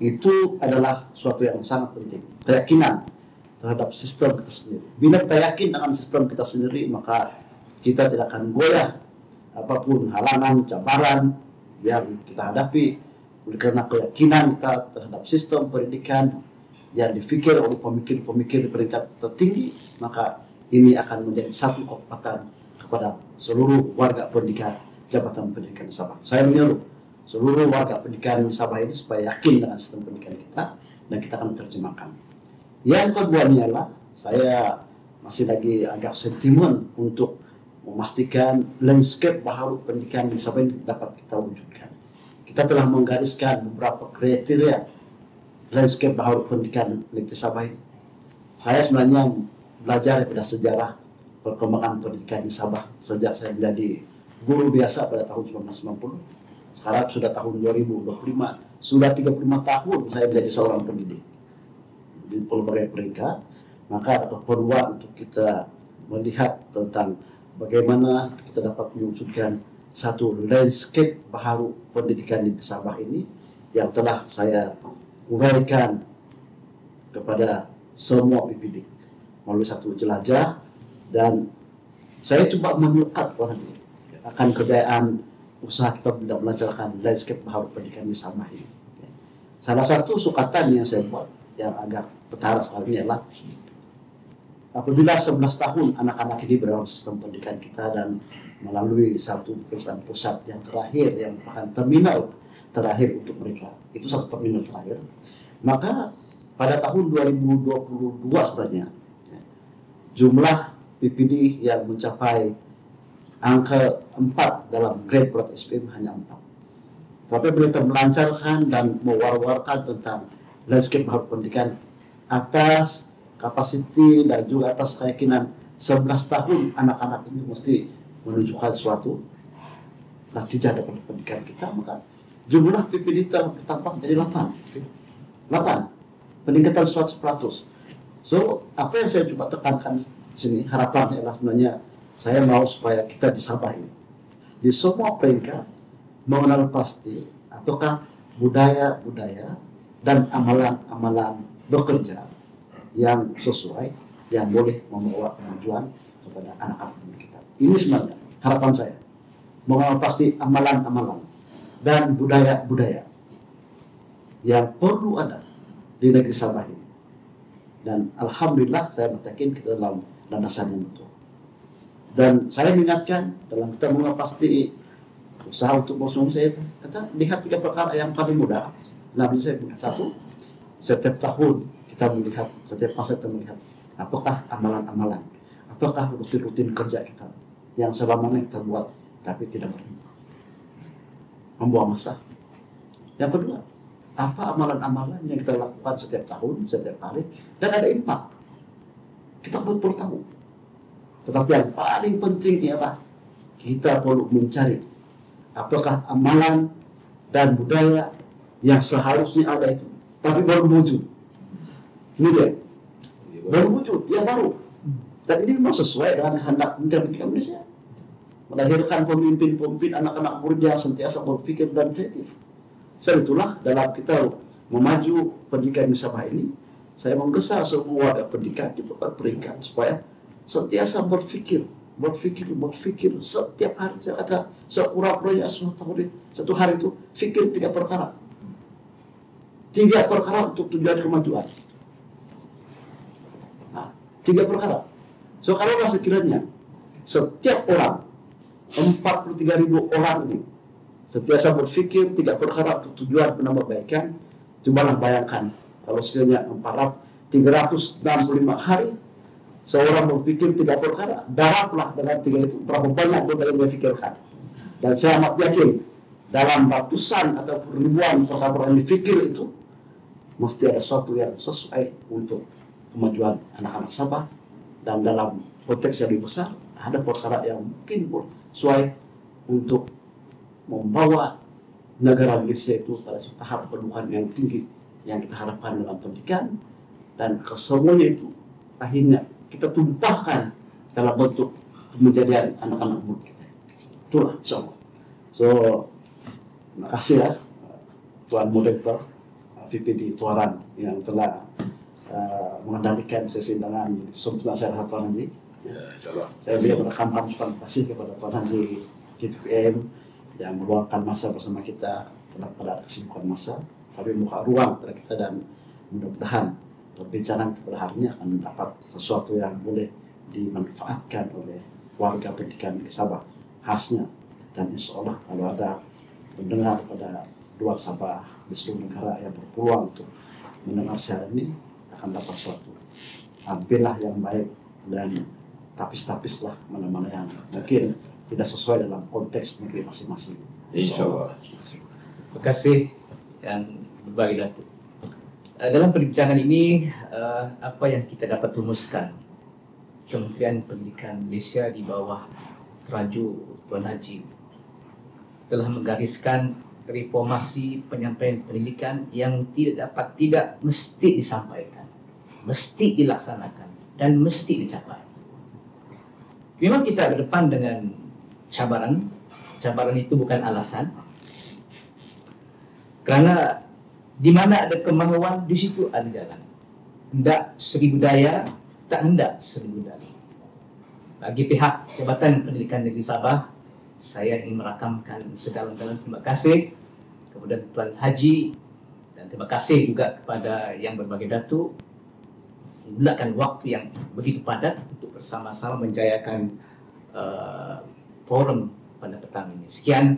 Itu adalah suatu yang sangat penting. Keyakinan terhadap sistem kita sendiri. Bila kita yakin dengan sistem kita sendiri, maka kita tidak akan goyah apapun halangan, cabaran yang kita hadapi. Karena keyakinan kita terhadap sistem pendidikan yang difikir oleh pemikir-pemikir di peringkat tertinggi, maka ini akan menjadi satu kekuatan kepada seluruh warga pendidikan Jabatan Pendidikan Sabah. Saya menyeru seluruh warga pendidikan Sabah ini supaya yakin dengan sistem pendidikan kita dan kita akan terjemahkan. Yang kedua ialah saya masih lagi agak sentimen untuk memastikan landscape baharu pendidikan di Sabah ini dapat kita wujudkan. Kita telah menggariskan beberapa kriteria landscape baharu pendidikan negeri Sabah ini. Saya sebenarnya belajar pada sejarah perkembangan pendidikan di Sabah sejak saya menjadi guru biasa pada tahun 1990. Sekarang sudah tahun 2025, sudah 35 tahun saya menjadi seorang pendidik di berbagai peringkat. Maka ada keperluan untuk kita melihat tentang bagaimana kita dapat mewujudkan satu landscape baharu pendidikan di Sabah ini yang telah saya uraikan kepada semua PPD melalui satu jelajah, dan saya coba menyukat akan kejayaan usaha kita tidak melancarkan landscape baharu pendidikan di Sabah ini. Salah satu sukatan yang saya buat yang agak petara sekali ini adalah apabila 11 tahun anak-anak ini berada dalam sistem pendidikan kita dan melalui satu perusahaan pusat yang terakhir yang merupakan terminal terakhir untuk mereka, itu satu terminal terakhir, maka pada tahun 2022 sebenarnya jumlah PPD yang mencapai angka 4 dalam grade berat SPM hanya 4. Tapi mereka melancarkan dan mewar-warkan tentang landscape baharu pendidikan atas kapasiti dan juga atas keyakinan 11 tahun anak-anak ini mesti menunjukkan suatu natijah dalam pendidikan kita, maka jumlah PPD tertampak jadi 8. Peningkatan 100%. So, apa yang saya coba tekankan di sini, harapannya adalah sebenarnya saya mau supaya kita di Sabah ini, di semua peringkat, mengenal pasti apakah budaya-budaya dan amalan-amalan bekerja yang sesuai, yang boleh membawa kemajuan kepada anak-anak kita. Ini sebenarnya harapan saya, mengenal pasti amalan-amalan dan budaya-budaya yang perlu ada di negeri Sabah ini. Dan alhamdulillah saya bertakin ke dalam landasan yang betul. Dan saya mengingatkan dalam kita mengenal pasti usaha untuk bersungguh, saya kata lihat 3 perkara yang paling mudah. Nabi saya bukan satu, setiap tahun kita melihat, setiap masa kita melihat apakah amalan-amalan, apakah rutin-rutin kerja kita yang selama ini kita buat tapi tidak berlimpah, membuang masa. Yang kedua, apa amalan-amalan yang kita lakukan setiap tahun, setiap hari, dan ada impak. Kita perlu tahu. Tetapi yang paling penting ialah kita perlu mencari apakah amalan dan budaya yang seharusnya ada itu, tapi baru wujud. Ini dia, baru wujud, yang baru. Dan ini memang sesuai dengan hendak Kementerian Pendidikan Indonesia, melahirkan pemimpin-pemimpin anak-anak murid yang sentiasa berpikir dan kreatif. Sebab itulah dalam kita memaju pendidikan di Sabah ini, saya menggesa semua warga pendidikan di beberapa peringkat supaya sentiasa berpikir setiap hari. Saya kata sekurang-kurangnya satu hari itu fikir 3 perkara. 3 perkara untuk tujuan kemajuan. 3 perkara. So kalau sekiranya setiap orang 43.000 orang ini setiasa berpikir 3 perkara untuk tujuan penambahbaikan, cobalah bayangkan kalau sekiranya 365 hari seorang berpikir 3 perkara, darablah dengan 3 itu berapa banyak dosa yang dia pikirkan. Dan saya amat yakin dalam ratusan atau ribuan perkara yang dipikir itu mesti ada sesuatu yang sesuai untuk kemajuan anak-anak Sabah, dan dalam konteks yang lebih besar ada perkara yang mungkin sesuai untuk membawa negara Malaysia itu pada tahap pendudukan yang tinggi yang kita harapkan dalam pendidikan, dan kesemuanya itu akhirnya kita tumpahkan dalam bentuk kejadian anak-anak muda kita. Itulah insyaallah. So, terima kasih ya Tuan Moderator VPD Tuaran yang telah mengendalikan sesi dengan sempurna saya Tuan Haji. Ya, insyaallah. Saya beri terima kasih kepada Tuan Haji KPPM yang meluangkan masa bersama kita pada kesibukan masa, tapi buka ruang pada kita, dan mudah-mudahan perbincangan pada hari ini akan mendapat sesuatu yang boleh dimanfaatkan oleh warga pendidikan di Sabah khasnya, dan insya Allah kalau ada mendengar pada luar Sabah di seluruh negara yang berpeluang untuk mendengar siaran ini akan dapat suatu tampilan yang baik, dan tapis-tapislah mana-mana yang mungkin tidak sesuai dalam konteks negeri masing-masing. Insyaallah. Terima kasih yang berbagi Datuk. Dalam perbincangan ini, apa yang kita dapat rumuskan, Kementerian Pendidikan Malaysia di bawah Raju Tuan Haji telah menggariskan reformasi penyampaian pendidikan yang tidak mesti disampaikan, mesti dilaksanakan, dan mesti dicapai. Memang kita ke depan dengan cabaran itu bukan alasan, karena di mana ada kemahuan, di situ ada jalan. Hendak 1000 daya, tak hendak 1000 dalih. Bagi pihak Jabatan Pendidikan Negeri Sabah, saya ingin merakamkan sedalam-dalam terima kasih kepada Tuan Haji, dan terima kasih juga kepada yang berbagai datuk menggunakan waktu yang begitu padat untuk bersama-sama menjayakan forum pada petang ini. Sekian.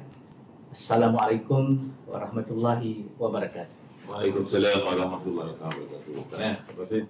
Assalamualaikum warahmatullahi wabarakatuh. Waalaikumsalam warahmatullahi wabarakatuh. Terima kasih.